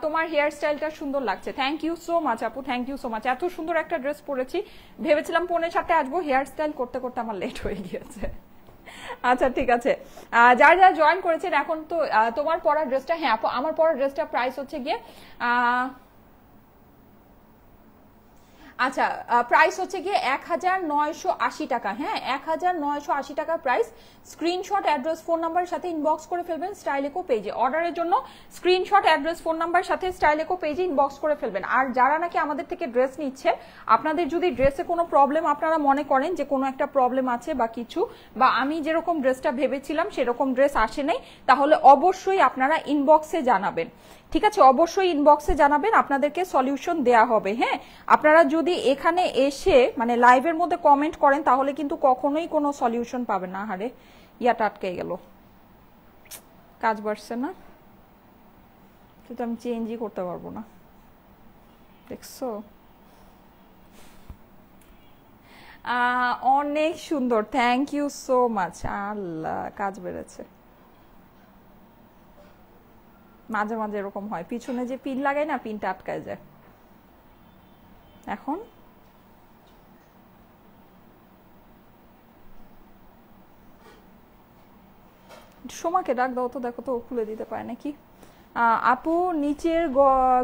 তোমার হেয়ার স্টাইলটা সুন্দর লাগছে। থ্যাংক ইউ সো মাচ আপু, থ্যাংক ইউ সো মাচ। এত সুন্দর একটা ড্রেস পরেছি, ভেবেছিলাম 6:45 আসবো, হেয়ার স্টাইল করতে করতে আমার লেট হয়ে গিয়েছে। আচ্ছা ঠিক আছে, যারা যারা জয়েন করেছেন এখন তো তোমার পরা ড্রেসটা, হ্যাঁ আপু আমার পরা ড্রেসটা প্রাইস হচ্ছে গিয়ে আচ্ছা প্রাইস হচ্ছে গিয়ে 1980 টাকা। হ্যাঁ, 1980 টাকা প্রাইস। স্ক্রিনশট, অ্যাড্রেস, ফোন নাম্বারের সাথে ইনবক্স করে ফেলবেন স্টাইলেকো পেজে। অর্ডারের জন্য স্ক্রিনশট, অ্যাড্রেস, ফোন নাম্বারের সাথে স্টাইলেকো পেজে ইনবক্স করে ফেলবেন। আর যারা নাকি আমাদের থেকে ড্রেস নিচ্ছে, আপনাদের যদি ড্রেসে কোনো প্রবলেম আপনারা মনে করেন যে কোনো একটা প্রবলেম আছে বা কিছু, বা আমি যেরকম ড্রেসটা ভেবেছিলাম সেরকম ড্রেস আসে নাই, তাহলে অবশ্যই আপনারা ইনবক্সে জানাবেন, ঠিক আছে? অবশ্যই ইনবক্সে জানাবেন, আপনাদেরকে সলিউশন দেয়া হবে। হ্যাঁ, আপনারা যদি এখানে এসে মানে লাইভের মধ্যে কমেন্ট করেন তাহলে কিন্তু কখনোই কোনো সলিউশন পাবেন না। হারে ইয়াটা আটকে গেল, কাজ বাড়ছে না, কিন্তু আমি চেঞ্জই করতে পারবো না, দেখছো? অনেক সুন্দর, থ্যাংক ইউ সো মাচ। আল্লাহ, কাজ বেড়েছে। মাঝে মাঝে এরকম হয়, পিছনে যে পিন লাগাই না, পিনটা আটকায় যায়। এখন সোমাকে ডাক দাও তো, দেখো তো খুলে দিতে পারে নাকি। আপু নিচের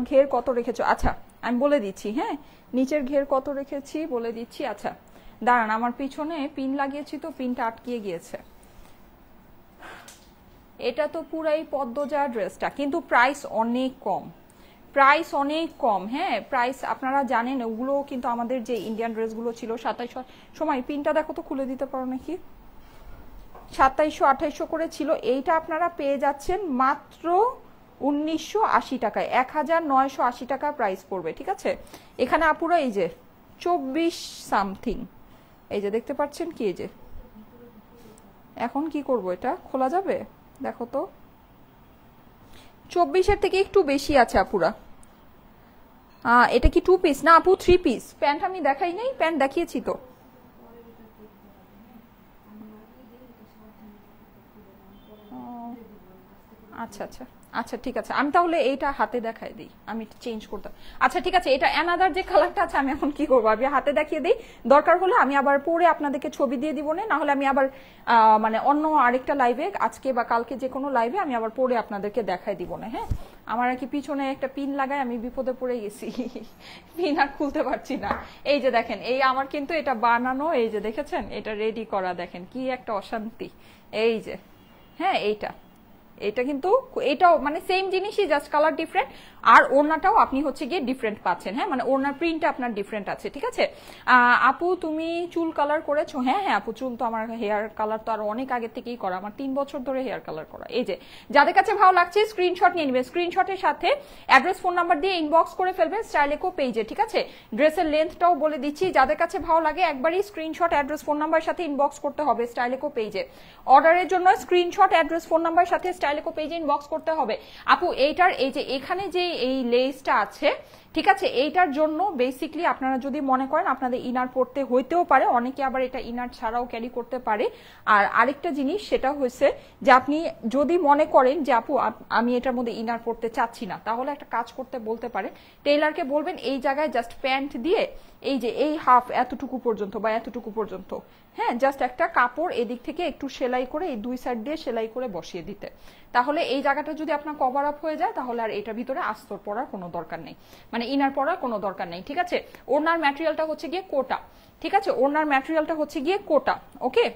ঘের কত রেখেছো? আচ্ছা আমি বলে দিচ্ছি, হ্যাঁ নিচের ঘের কত রেখেছি বলে দিচ্ছি। আচ্ছা দাঁড়ান, আমার পিছনে পিন লাগিয়েছি তো পিনটা আটকিয়ে গিয়েছে। এটা তো পুরাই পদ্মজা ড্রেসটা, কিন্তু প্রাইস অনেক কম, প্রাইস অনেক কম। হ্যাঁ প্রাইস আপনারা জানেন, ওগুলো কিন্তু আমাদের যে ইন্ডিয়ান ড্রেসগুলো ছিল 2700, সময় পিনটা দেখো তো খুলে দিতে পারো নাকি, 2700-2800 করে ছিল। এইটা আপনারা পেয়ে যাচ্ছেন মাত্র 1980 টাকায়, 1980 টাকা প্রাইস পড়বে। ঠিক আছে, এখানে আপুরা এই যে 24 সামথিং, এই যে দেখতে পাচ্ছেন কি, এই যে এখন কি করব, এটা খোলা যাবে? দেখো তো 24-এর থেকে একটু বেশি আছে আপুরা। এটা কি 2 পিস? না আপু 3 পিস। প্যান্ট আমি দেখাই নাই, প্যান্ট দেখিয়েছি তো। আচ্ছা আচ্ছা আচ্ছা ঠিক আছে, আমি তাহলে এইটা হাতে দেখাই দিই, আমি চেঞ্জ করতে। আচ্ছা ঠিক আছে, এটা অ্যানাদার যে কালারটা আছে, আমি এখন কি করবো, আমি হাতে দেখিয়ে দিই, দরকার হলে আমি আবার পরে আপনাদেরকে ছবি দিয়ে দিব না, হলে আমি আবার মানে অন্য আরেকটা লাইভে, আজকে বা কালকে যে কোনো লাইভে আমি আবার পরে আপনাদেরকে দেখাই দিব না। হ্যাঁ আমার আর কি পিছনে একটা পিন লাগাই, আমি বিপদে পড়ে গেছি, পিন আর খুলতে পারছি না। এই যে দেখেন, এই আমার কিন্তু এটা বানানো, এই যে দেখেছেন এটা রেডি করা, দেখেন কি একটা অশান্তি। এই যে হ্যাঁ এইটা, এটা কিন্তু এটাও মানে সেম জিনিসই, জাস্ট কালার ডিফারেন্ট, আর ওড়নাটাও আপনি হচ্ছে গিয়ে ডিফারেন্ট পাচ্ছেন। হ্যাঁ মানে ওড়নার প্রিন্টটা আপনার ডিফারেন্ট আছে। ঠিক আছে আপু তুমি চুল কালার করেছো? হ্যাঁ হ্যাঁ আপু, চুল তো আমার হেয়ার কালার তো আর অনেক আগে থেকেই করা, আমার 3 বছর ধরে হেয়ার কালার করা। এই যে যাদের কাছে ভালো লাগছে স্ক্রিনশট নিয়ে নেবেন, স্ক্রিনশটের সাথে অ্যাড্রেস ফোন নাম্বার দিয়ে ইনবক্স করে ফেলবেন স্টাইলেকো পেজে। ঠিক আছে, ড্রেসের লেন্থটাও বলে দিচ্ছি, যাদের কাছে ভালো লাগে একবারই স্ক্রিনশট অ্যাড্রেস ফোন নাম্বার সাথে ইনবক্স করতে হবে স্টাইলেকো পেজে। অর্ডারের জন্য স্ক্রিনশট অ্যাড্রেস ফোন নাম্বার সাথে স্টাইলেকো পেজে ইনবক্স করতে হবে। আপু এইটার এই যে এখানে যে এই লেসটা আছে, ঠিক আছে, এইটার জন্য বেসিকলি আপনারা যদি মনে করেন আপনাদের ইনার পড়তে হইতেও পারে, অনেকে আবার এটা ইনার ছাড়াও ক্যারি করতে পারে। আর আরেকটা জিনিস সেটা হচ্ছে যে আপনি যদি মনে করেন যে আপু আমি এটার মধ্যে ইনার পড়তে চাচ্ছি না, তাহলে একটা কাজ করতে বলতে পারে, টেইলারকে বলবেন এই জায়গায় জাস্ট প্যান্ট দিয়ে এই যে এই হাফ এতটুকু পর্যন্ত বা এতটুকু পর্যন্ত, হ্যাঁ জাস্ট একটা কাপড় এদিক থেকে একটু সেলাই করে এই দুই সাইড দিয়ে সেলাই করে বসিয়ে দিতে, তাহলে এই জায়গাটা যদি আপনার কভার আপ হয়ে যায়, তাহলে আর এটার ভিতরে আস্তর পরার কোনো দরকার নেই, মানে ইনার পরার কোনো দরকার নেই। ঠিক আছে, ওনার ম্যাটেরিয়ালটা হচ্ছে গিয়ে কোটা। ঠিক আছে, ওনার ম্যাটেরিয়ালটা হচ্ছে গিয়ে কোটা। ওকে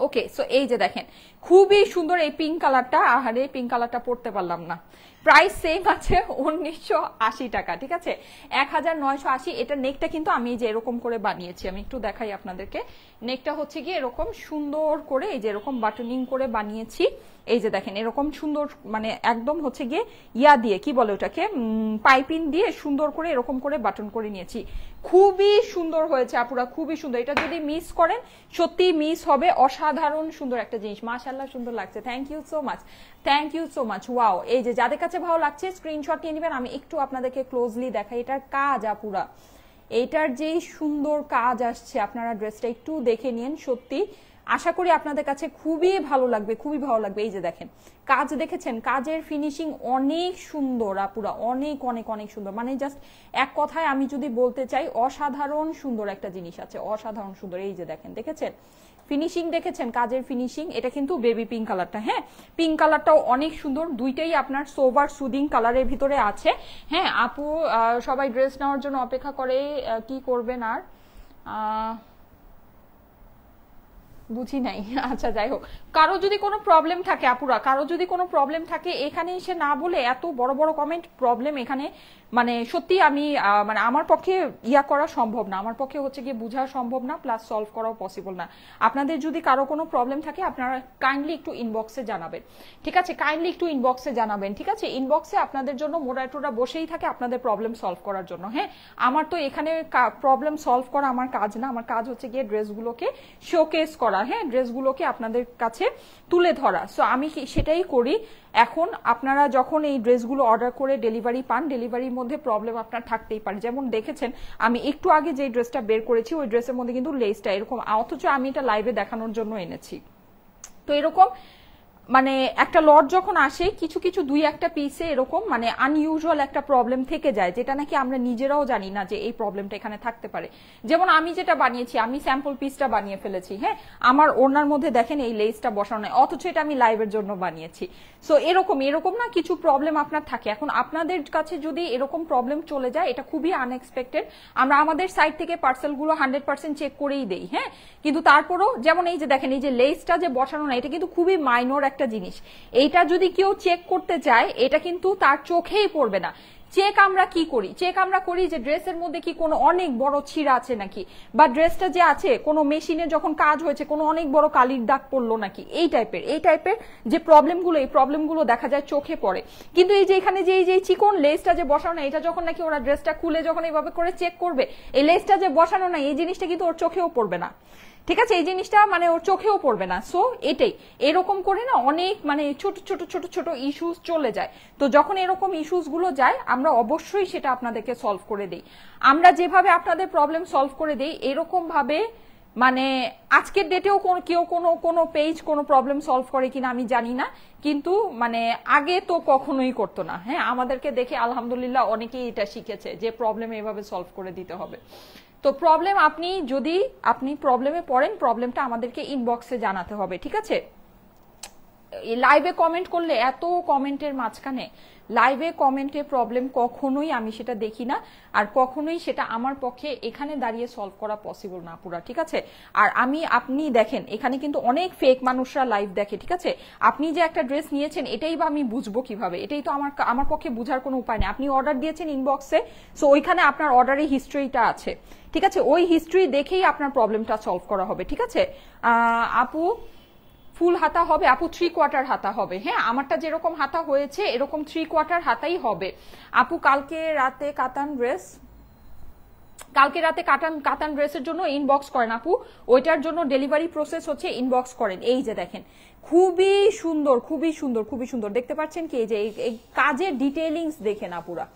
ওকে, সো এই যে দেখেন খুবই সুন্দর এই পিঙ্ক কালারটা, আহারে পিঙ্ক কালারটা পড়তে পারলাম না। প্রাইস সেম আছে 1980 টাকা। ঠিক আছে, 1980। এটা নেকটা কিন্তু আমি যে এরকম করে বানিয়েছি, আমি একটু দেখাই আপনাদেরকে। নেকটা হচ্ছে গিয়ে এরকম সুন্দর করে এই যে এরকম বাটনিং করে বানিয়েছি। এই যে দেখেন এরকম সুন্দর, মানে একদম হচ্ছে গিয়ে ইয়া দিয়ে কি বলে ওটাকে, পাইপিং দিয়ে সুন্দর করে এরকম করে বাটন করে নিয়েছি। খুবই সুন্দর হয়েছে আপুরা, খুবই সুন্দর। এটা যদি মিস করেন সত্যি মিস হবে, অসাধারণ সুন্দর একটা জিনিস, মাশাআল্লাহ সুন্দর লাগছে। Thank you so much, thank you so much. Wow, এই যে যাদের কাছে ভালো লাগছে স্ক্রিনশট নিয়ে নেবেন। আমি একটু আপনাদেরকে ক্লোজলি দেখাই এটার কাজ আপুরা, এইটার যে সুন্দর কাজ আসছে, আপনারা ড্রেসটা একটু দেখে নিন, সত্যি আশা করি আপনাদের কাছে খুবই ভালো লাগবে, খুবই ভালো লাগবে। এই যে দেখেন কাজ দেখেছেন, কাজের ফিনিশিং অনেক সুন্দর আপুরা, অনেক অনেক অনেক সুন্দর, মানে জাস্ট এক কথায় আমি যদি বলতে চাই অসাধারণ সুন্দর একটা জিনিস আছে, অসাধারণ সুন্দর। এই যে দেখেন, দেখেছেন ফিনিশিং, দেখেছেন কাজের ফিনিশিং। এটা কিন্তু বেবি পিঙ্ক কালারটা, হ্যাঁ পিঙ্ক কালারটাও অনেক সুন্দর, দুইটাই আপনার সোভার সুদিং কালারের ভিতরে আছে। হ্যাঁ আপু সবাই ড্রেস নেওয়ার জন্য অপেক্ষা করে, কি করবেন আর বুঝি নাই। আচ্ছা যাই হোক, কারো যদি কোনো প্রবলেম থাকে আপুরা, কারো যদি কোনো প্রবলেম থাকে এখানে এসে না বলে এত বড় বড় কমেন্ট, প্রবলেম এখানে মানে সত্যি আমি মানে আমার পক্ষে ইয়া করা সম্ভব না, আমার পক্ষে হচ্ছে গিয়ে বোঝা সম্ভব না, প্লাস সলভ করাও পসিবল না। আপনাদের যদি কারো কোনো প্রবলেম থাকে আপনারা কাইন্ডলি একটু ইনবক্সে জানাবেন। ঠিক আছে, কাইন্ডলি একটু ইনবক্সে জানাবেন। ঠিক আছে, ইনবক্সে আপনাদের জন্য মোডারেটররা বসেই থাকে আপনাদের প্রবলেম সলভ করার জন্য। হ্যাঁ আমার তো এখানে প্রবলেম সলভ করা আমার কাজ না, আমার কাজ হচ্ছে গিয়ে ড্রেসগুলোকে শোকেস করা। হ্যাঁ, ড্রেসগুলোকে আপনাদের কাছে তুলে ধরা। সো আমি সেটাই করি। এখন আপনারা যখন এই ড্রেসগুলো অর্ডার করে ডেলিভারি পান, ডেলিভারির মধ্যে প্রবলেম আপনার থাকতেই পারে। যেমন দেখেছেন আমি একটু আগে যে ড্রেসটা বের করেছি ওই ড্রেসের মধ্যে কিন্তু লেসটা এরকম, অথচ আমি এটা লাইভে দেখানোর জন্য এনেছি। তো এরকম মানে একটা লট যখন আসে কিছু কিছু দুই একটা পিসে এরকম মানে আনইউজুয়াল একটা প্রবলেম থেকে যায়, যেটা নাকি আমরা নিজেরাও জানি না যে এই প্রবলেমটা এখানে থাকতে পারে। যেমন আমি যেটা বানিয়েছি, আমি স্যাম্পল পিসটা বানিয়ে ফেলেছি, হ্যাঁ, আমার ওড়নার মধ্যে দেখেন এই লেসটা বসানো নাই, অথচ এটা আমি লাইভের জন্য বানিয়েছি। সো এরকম না কিছু প্রবলেম আপনার থাকে। এখন আপনাদের কাছে যদি এরকম প্রবলেম চলে যায়, এটা খুবই আনএক্সপেক্টেড। আমরা আমাদের সাইড থেকে পার্সেলগুলো 100% চেক করেই দেই, হ্যাঁ, কিন্তু তারপরও যেমন এই যে দেখেন এই যে লেসটা যে বসানো না, এটা কিন্তু খুবই মাইনর একটা জিনিস। এইটা যদি কেউ চেক করতে চায় এটা কিন্তু তার চোখেই পড়বে না। চেক আমরা কি করি? চেক আমরা করি যে ড্রেসের মধ্যে কি কোনো অনেক বড় ছিঁড়া আছে নাকি, বা ড্রেসটা যে আছে কোনো মেশিনে যখন কাজ হয়েছে কোনো অনেক বড় কালির দাগ পড়লো নাকি, এই টাইপের যে প্রবলেমগুলো, এই প্রবলেমগুলো দেখা যায় চোখে পড়ে। কিন্তু এই যে এখানে যে এই যে চিকন লেসটা যে বসানো, এটা যখন নাকি ওরা ড্রেসটা খুলে যখন এইভাবে করে চেক করবে, এই লেসটা যে বসানো না এই জিনিসটা কিন্তু ওর চোখেও পড়বে না, ঠিক আছে, এই জিনিসটা মানে ওর চোখেও পড়বে না। সো এটাই এরকম করে না অনেক মানে ছোট ছোট ছোট ছোট ইস্যুস চলে যায়। তো যখন এরকম ইস্যুস গুলো যায় আমরা অবশ্যই সেটা আপনাদেরকে সলভ করে দেই। আমরা যেভাবে আপনাদের প্রবলেম সলভ করে দেই এরকম ভাবে মানে আজকের ডেটেও কেউ কোনো পেজ কোনো প্রবলেম সলভ করে কিনা আমি জানি না, কিন্তু মানে আগে তো কখনোই করতো না। হ্যাঁ, আমাদেরকে দেখে আলহামদুলিল্লাহ অনেকেই এটা শিখেছে যে প্রবলেম এভাবে সলভ করে দিতে হবে। তো প্রবলেম যদি আপনি প্রবলেমে পড়েন, প্রবলেমটা আমাদেরকে ইনবক্সে জানাতে হবে, ঠিক আছে। লাইভে কমেন্ট করলে এত কমেন্টের মাঝখানে লাইভে কমেন্টে প্রবলেম কখনোই আমি সেটা দেখি না, আর কখনোই সেটা আমার পক্ষে এখানে দাঁড়িয়ে সলভ করা পসিবল না পুরা, ঠিক আছে। আর আপনি দেখেন এখানে কিন্তু অনেক ফেক মানুষরা লাইভ দেখে, ঠিক আছে। আপনি যে একটা ড্রেস নিয়েছেন এটাই বা আমি বুঝবো কিভাবে? এটাই তো আমার পক্ষে বুঝার কোনো উপায় নেই। আপনি অর্ডার দিয়েছেন ইনবক্সে, সো ওইখানে আপনার অর্ডারের হিস্ট্রিটা আছে, ঠিক আছে, ওই হিস্ট্রি দেখেই আপনার প্রবলেমটা সলভ করা হবে, ঠিক আছে। আপু ফুল হাতা হবে? আপু 3/4 হাতা হবে, হ্যাঁ, আমারটা যেরকম হাতা হয়েছে এরকম 3/4 হাতাই হবে। আপু কালকে রাতে কাতান ড্রেসের জন্য ইনবক্স করেন আপু, ওইটার জন্য ডেলিভারি প্রসেস হচ্ছে ইনবক্স করেন। এই যে দেখেন খুবই সুন্দর খুবই সুন্দর খুবই সুন্দর, দেখতে পাচ্ছেন কি? এই যে এই কাজের ডিটেইলিংস দেখেন আপুরা,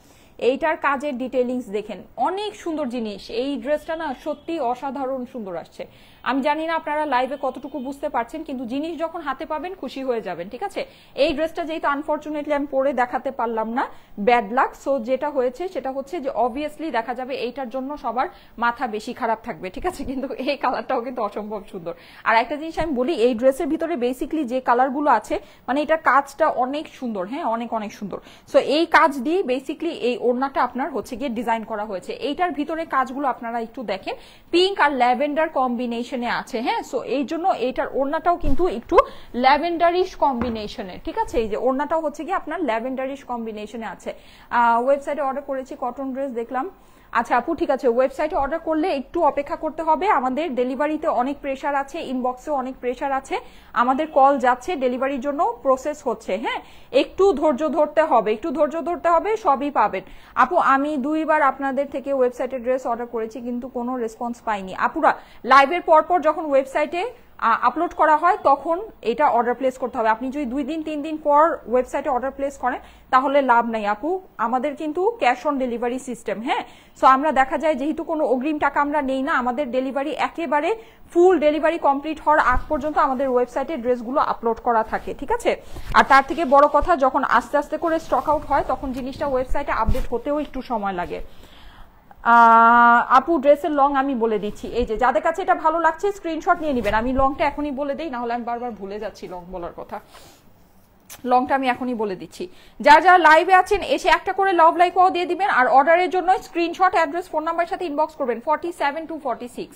এইটার কাজের ডিটেইলিংস দেখেন, অনেক সুন্দর জিনিস। এই ড্রেসটা না সত্যি অসাধারণ সুন্দর আসছে। আমি জানি না আপনারা লাইভে কতটুকু বুঝতে পারছেন, কিন্তু জিনিস যখন হাতে পাবেন খুশি হয়ে যাবেন, ঠিক আছে। এই ড্রেসটা যেহেতু আনফরচুনেটলি আমি পরে দেখাতে পারলাম না, ব্যাড লাক। সো যেটা হয়েছে সেটা হচ্ছে যে অবভিয়াসলি দেখা যাবে এইটার জন্য সবার মাথা বেশি খারাপ থাকবে, ঠিক আছে, কিন্তু এই কালারটাও কিন্তু অসম্ভব সুন্দর। আর একটা জিনিস আমি বলি, এই ড্রেসের ভিতরে বেসিক্যালি যে কালারগুলো আছে মানে এটার কাজটা অনেক সুন্দর, হ্যাঁ, অনেক অনেক সুন্দর। সো এই কাজ দিয়ে বেসিক্যালি এই ওড়নাটা আপনার হচ্ছে গিয়ে ডিজাইন করা হয়েছে। এইটার ভিতরে কাজগুলো আপনারা একটু দেখেন, পিঙ্ক আর ল্যাভেন্ডার কম্বিনেশনে আছে, হ্যাঁ। সো এই জন্য এইটার ওড়নাটাও কিন্তু একটু ল্যাভেন্ডারিশ কম্বিনেশনে, ঠিক আছে। এই যে ওড়নাটাও হচ্ছে গিয়ে আপনার ল্যাভেন্ডারিশ কম্বিনেশনে আছে। ওয়েবসাইটে অর্ডার করেছি কটন ড্রেস দেখলাম। আচ্ছা আপু ঠিক আছে, ওয়েবসাইটে অর্ডার করলে একটু অপেক্ষা করতে হবে, আমাদের ডেলিভারিতে অনেক প্রেশার আছে, ইনবক্সেও অনেক প্রেশার আছে, আমাদের কল যাচ্ছে, ডেলিভারির জন্য প্রসেস হচ্ছে, হ্যাঁ, একটু ধৈর্য ধরতে হবে, সবই পাবেন। আপু আমি 2 বার আপনাদের থেকে ওয়েবসাইটে ড্রেস অর্ডার করেছি কিন্তু কোনো রেসপন্স পাইনি। আপুরা লাইভের পরপর যখন ওয়েবসাইটে আপলোড করা হয় তখন এটা অর্ডার প্লেস করতে হবে। আপনি যদি 2 দিন 3 দিন পর ওয়েবসাইটে অর্ডার প্লেস করেন তাহলে লাভ নাই আপু, আমাদের কিন্তু ক্যাশ অন ডেলিভারি সিস্টেম, হ্যাঁ। সো আমরা দেখা যায় যেহেতু কোনো অগ্রিম টাকা আমরা নেই না, আমাদের ডেলিভারি একেবারে ফুল ডেলিভারি কমপ্লিট হওয়ার আগ পর্যন্ত আমাদের ওয়েবসাইটে ড্রেসগুলো আপলোড করা থাকে, ঠিক আছে। আর তার থেকে বড় কথা যখন আস্তে আস্তে করে স্টক আউট হয় তখন জিনিসটা ওয়েবসাইটে আপডেট হতেও একটু সময় লাগে। আপু ড্রেসের লং আমি বলে দিচ্ছি, এই যে যাদের কাছে এটা ভালো লাগছে স্ক্রিনশট নিয়ে নেবেন। আমি লংটা এখনই বলে দেই, না হলে আমি বারবার ভুলে যাচ্ছি লং বলার কথা। লংটা আমি এখনই বলে দিচ্ছি, যারা লাইভে আছেন এসে একটা করে লাভ লাইকও দিয়ে দিবেন, আর অর্ডারের জন্য স্ক্রিনশট, অ্যাড্রেস, ফোন নাম্বার সাথে ইনবক্স করবেন। 47 to 46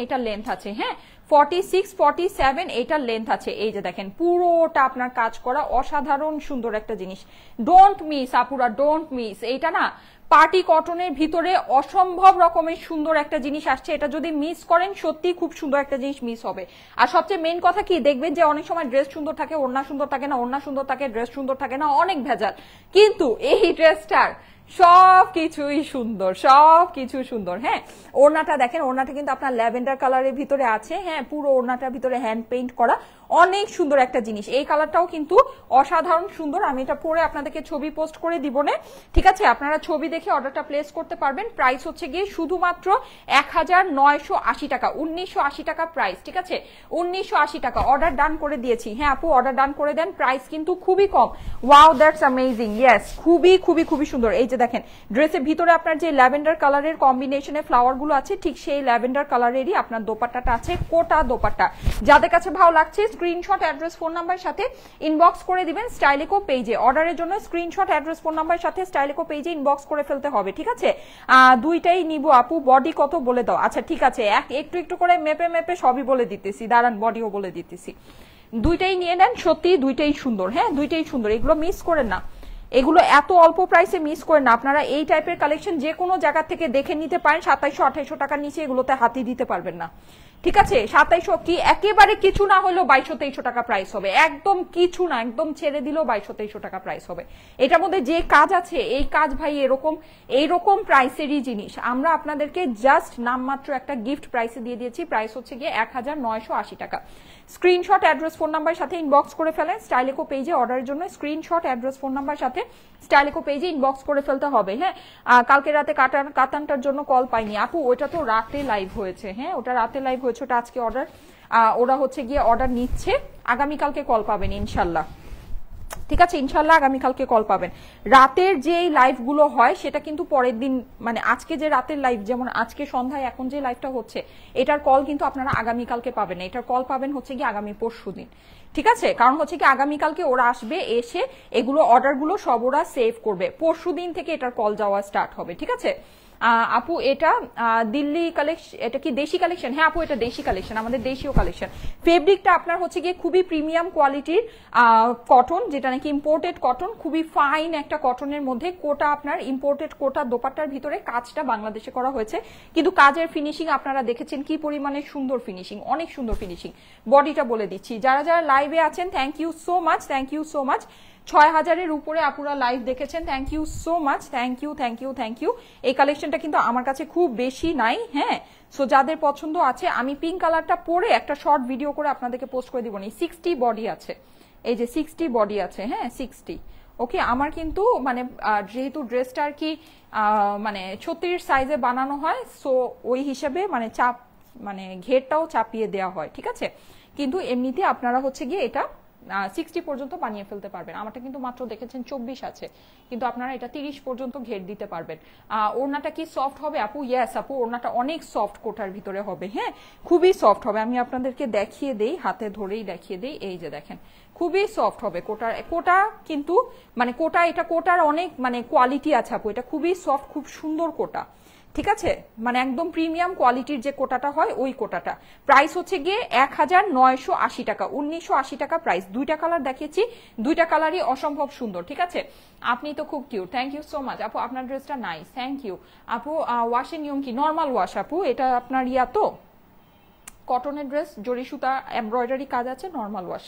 এটা লেন্থ আছে, হ্যাঁ, 46-47 এটা লেন্থ আছে। এই যে দেখেন পুরোটা আপনার কাজ করা, অসাধারণ সুন্দর একটা জিনিস, ডোন্ট মিস আপুরা, ডোন্ট মিস। এইটা না পার্টি কটনের ভিতরে অসম্ভব রকমের সুন্দর একটা জিনিস আসছে, এটা যদি মিস করেন সত্যি খুব সুন্দর একটা জিনিস মিস হবে। আর সবচেয়ে মেইন কথা কি দেখবেন যে অনেক সময় ড্রেস সুন্দর থাকে, ওড়না সুন্দর থাকে না, ওড়না সুন্দর থাকে, ড্রেস সুন্দর থাকে না, অনেক ভেজাল। কিন্তু এই ড্রেসটার সবকিছুই সুন্দর, সবকিছু সুন্দর। হ্যাঁ, ওড়নাটা দেখেন, ওড়নাটা কিন্তু আপনার ল্যাভেন্ডার কালারের ভিতরে আছে। হ্যাঁ, পুরো ওড়নাটার ভিতরে হ্যান্ড পেইন্ট করা, অনেক সুন্দর একটা জিনিস। এই কালারটাও কিন্তু অসাধারণ সুন্দর। আমি এটা পরে আপনাদেরকে ছবি পোস্ট করে দিব না, ঠিক আছে? আপনারা ছবি দেখে অর্ডারটা প্লেস করতে পারবেন। প্রাইস হচ্ছে গিয়ে শুধুমাত্র 1980 টাকা, 1980 টাকা প্রাইস, ঠিক আছে? 1980 টাকা অর্ডার ডান করে দিয়েছি। হ্যাঁ আপু, অর্ডার ডান করে দেন, প্রাইস কিন্তু খুবই কম। Wow, that's amazing. ইয়েস, খুবই খুবই খুবই সুন্দর। এই যে দেখেন, ড্রেসের ভিতরে আপনার যে ল্যাভেন্ডার কালারের কম্বিনেশনে ফ্লাওয়ার গুলো আছে, ঠিক সেই ল্যাভেন্ডার কালারেরই আপনার দোপাট্টাটা আছে, কোটা দোপাট্টা। যাদের কাছে ভালো লাগছে স্ক্রিনশট, অ্যাড্রেস, ফোন নাম্বার সাথে ইনবক্স করে দিবেন স্টাইলিকো পেজে। অর্ডারের জন্য স্ক্রিনশট, অ্যাড্রেস, ফোন নাম্বার সাথে স্টাইলিকো পেজে ইনবক্স করে ফেলতে হবে, ঠিক আছে? দুইটাই নিব আপু, বডি কত বলে দাও। আচ্ছা ঠিক আছে, একটু একটু করে মেপে মেপে সবই বলে দিতেছি, দাঁড়ান বডিও বলে দিতেছি। দুইটাই নিয়ে নেন, সত্যি দুইটাই সুন্দর। হ্যাঁ, দুইটাই সুন্দর, এগুলো মিস করেন না, এগুলো এত অল্প প্রাইসে মিস করেন না। আপনারা এই টাইপের কালেকশন যে কোনো জায়গা থেকে দেখে নিতে পারেন। 2700-2800 টাকার নিচে এগুলোতে হাতি দিতে পারবেন না, ঠিক আছে? 2700 কি একেবারে কিছু না হলেও 2200-2300 টাকা প্রাইস হবে, একদম কিছু না, একদম ছেড়ে দিলেও 2200-2300 টাকা প্রাইস হবে। এটার মধ্যে যে কাজ আছে, এই কাজ ভাই এইরকম প্রাইসেরই জিনিস আমরা আপনাদেরকে জাস্ট নামমাত্র একটা গিফট প্রাইসে দিয়ে দিয়েছি। প্রাইস হচ্ছে গিয়ে 1980 টাকা। স্ক্রিনশট, অ্যাড্রেস, ফোন নাম্বার সাথে ইনবক্স করে ফেলেন স্টাইলিকো পেজে। অর্ডারের জন্য স্ক্রিনশট, অ্যাড্রেস, ফোন নাম্বার সাথে স্টাইলিকো পেজে ইনবক্স করে ফেলতে হবে। হ্যাঁ, কালকে রাতে কাতানটার জন্য কল পাইনি আপু, ওটা তো রাতে লাইভ হয়েছে। হ্যাঁ, ওটা রাতে লাইভ হয়েছে, ওটা আজকে অর্ডার, ওরা হচ্ছে গিয়ে অর্ডার নিচ্ছে। আগামীকালকে কল পাবেন ইনশাল্লাহ, ঠিক আছে? ইনশাল্লাহ আগামীকালকে কল পাবেন। রাতের যে লাইভ গুলো হয় সেটা কিন্তু পরের দিন, মানে আজকে যে রাতের লাইভ, যেমন আজকে সন্ধ্যায় এখন যে লাইভটা হচ্ছে, এটার কল কিন্তু আপনারা আগামীকালকে পাবেন। এটার কল পাবেন হচ্ছে কি আগামী পরশুদিন, ঠিক আছে? কারণ হচ্ছে কি আগামীকালকে ওরা আসবে, এসে এগুলো অর্ডারগুলো সব ওরা সেভ করবে। পরশুদিন থেকে এটার কল যাওয়া স্টার্ট হবে, ঠিক আছে? আপু এটা দিল্লি কালেকশন, এটা কি দেশি কালেকশন? হ্যাঁ আপু, এটা দেশি কালেকশন, আমাদের দেশীয় কালেকশন। ফেব্রিকটা আপনার হচ্ছে গিয়ে খুবই প্রিমিয়াম কোয়ালিটির কটন, যেটা নাকি ইম্পোর্টেড কটন, খুবই ফাইন একটা কটনের মধ্যে। কোটা আপনার ইম্পোর্টেড কোটা, দোপাট্টার ভিতরে কাজটা বাংলাদেশে করা হয়েছে, কিন্তু কাজের ফিনিশিং আপনারা দেখেছেন কি পরিমাণে সুন্দর ফিনিশিং, অনেক সুন্দর ফিনিশিং। বডিটা বলে দিচ্ছি, যারা যারা লাইভে আছেন thank you so much, thank you so much. 6000-এর উপরে আপুরা লাইভ দেখেছেন, thank you so much, thank you thank you thank you. এই কালেকশনটা কিন্তু আমার কাছে খুব বেশি নাই। হ্যাঁ, সো যাদের পছন্দ আছে, আমি পিঙ্ক কালারটা পরে একটা শর্ট ভিডিও করে আপনাদেরকে পোস্ট করে দিব। 60 বডি আছে, এই যে 60 বডি আছে। হ্যাঁ 60, ওকে। আমার কিন্তু মানে যেহেতু ড্রেসটা আর কি মানে 36 সাইজে বানানো হয়, সো ওই হিসাবে মানে মানে ঘেরটাও চাপিয়ে দেওয়া হয়, ঠিক আছে? কিন্তু এমনিতে আপনারা হচ্ছে গিয়ে এটা 60 পর্যন্ত বানিয়ে ফেলতে পারবেন। আমারটা কিন্তু মাত্র দেখেছেন 24 আছে, কিন্তু আপনারা এটা 30 পর্যন্ত ঘের দিতে পারবেন। ওড়নাটা কি সফট হবে আপু? ইয়েস আপু, ওড়নাটা অনেক সফট, কোটার ভিতরে হবে। হ্যাঁ, খুবই সফট হবে। আমি আপনাদেরকে দেখিয়ে দেই, হাতে ধরেই দেখিয়ে দেই। এই যে দেখেন, খুবই সফট হবে। কোটা কিন্তু মানে কোটা, এটা কোটার অনেক মানে কোয়ালিটি আছে আপু, এটা খুবই সফট, খুব সুন্দর কোটা, ঠিক আছে? মানে একদম প্রিমিয়াম কোয়ালিটির যে কোটাটা হয় ওই কোটাটা। প্রাইস হচ্ছে গিয়ে 1980 টাকা, 1980 টাকা প্রাইস। দুইটা কালার দেখিয়েছি, দুইটা কালারই অসম্ভব সুন্দর, ঠিক আছে? আপনি তো খুব cute, thank you so much আপু, আপনার ড্রেসটা নাইস, থ্যাংক ইউ আপু। ওয়াশের নিয়ম কি? নর্মাল ওয়াশ আপু, এটা আপনার তো কটনের ড্রেস, জরি সুতা এমব্রয়ডারি কাজ আছে, নর্মাল ওয়াশ।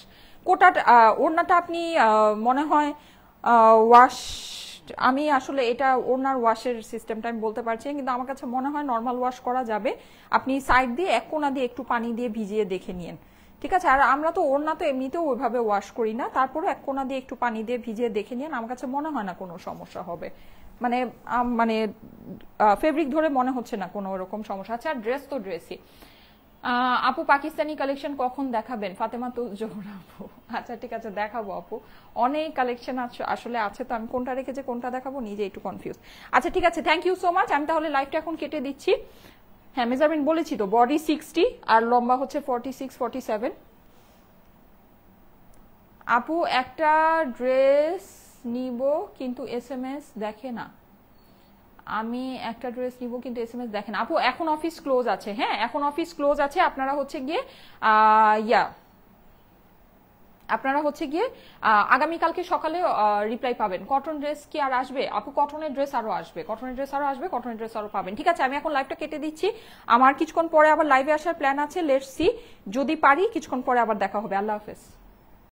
কোটার ওড়নাটা আপনি মনে হয় ওয়াশ, আমি আসলে এটা ওনার ওয়াশের সিস্টেমটা আমি বলতে পারছি, কিন্তু আমার কাছে মনে হয় নর্মাল ওয়াশ করা যাবে। আপনি সাইড দিয়ে এক কোনা দিয়ে একটু পানি দিয়ে ভিজিয়ে দেখে নিন, ঠিক আছে? আর আমরা তো ওড়না তো এমনিতেও ওইভাবে ওয়াশ করি না, তারপরে এক কোনা দিয়ে একটু পানি দিয়ে ভিজিয়ে দেখে নিন। আমার কাছে মনে হয় না কোনো সমস্যা হবে, মানে মানে ফেব্রিক ধরে মনে হচ্ছে না কোনো এরকম সমস্যা আছে। আর ড্রেস তো ড্রেসই। আপু পাকিস্তানি কালেকশন কখন দেখাবেন? ফাতেমা তো জোহরা আপু, আচ্ছা ঠিক আছে দেখাবো আপু, অনেক কালেকশন আসলে আছে, তো আমি কোনটা রেখেছি কোনটা দেখাবো নিজে একটু কনফিউজ। আচ্ছা ঠিক আছে, থ্যাংক ইউ সো মাচ। আমি তাহলে লাইভটা এখন কেটে দিচ্ছি। হ্যাঁ মেজারমেন্ট বলেছি তো, বডি 60 আর লম্বা হচ্ছে 46-47। আপু একটা ড্রেস নিব কিন্তু SMS দেখে না, আমি একটা ড্রেস নিব কিন্তু SMS দেখেন। আপু এখন অফিস ক্লোজ আছে, হ্যাঁ এখন অফিস ক্লোজ আছে। আপনারা হচ্ছে গিয়ে আপনারা হচ্ছে গিয়ে আগামীকালকে সকালে রিপ্লাই পাবেন। কটন ড্রেস কি আর আসবে আপু? কটনের ড্রেস আরো আসবে, কটনের ড্রেস আরো আসবে, কটনের ড্রেস আরো পাবেন, ঠিক আছে? আমি এখন লাইভটা কেটে দিচ্ছি, আমার কিছুক্ষণ পরে আবার লাইভে আসার প্ল্যান আছে, লেটস সি, যদি পারি কিছুক্ষণ পরে আবার দেখা হবে। আল্লাহ হাফেজ।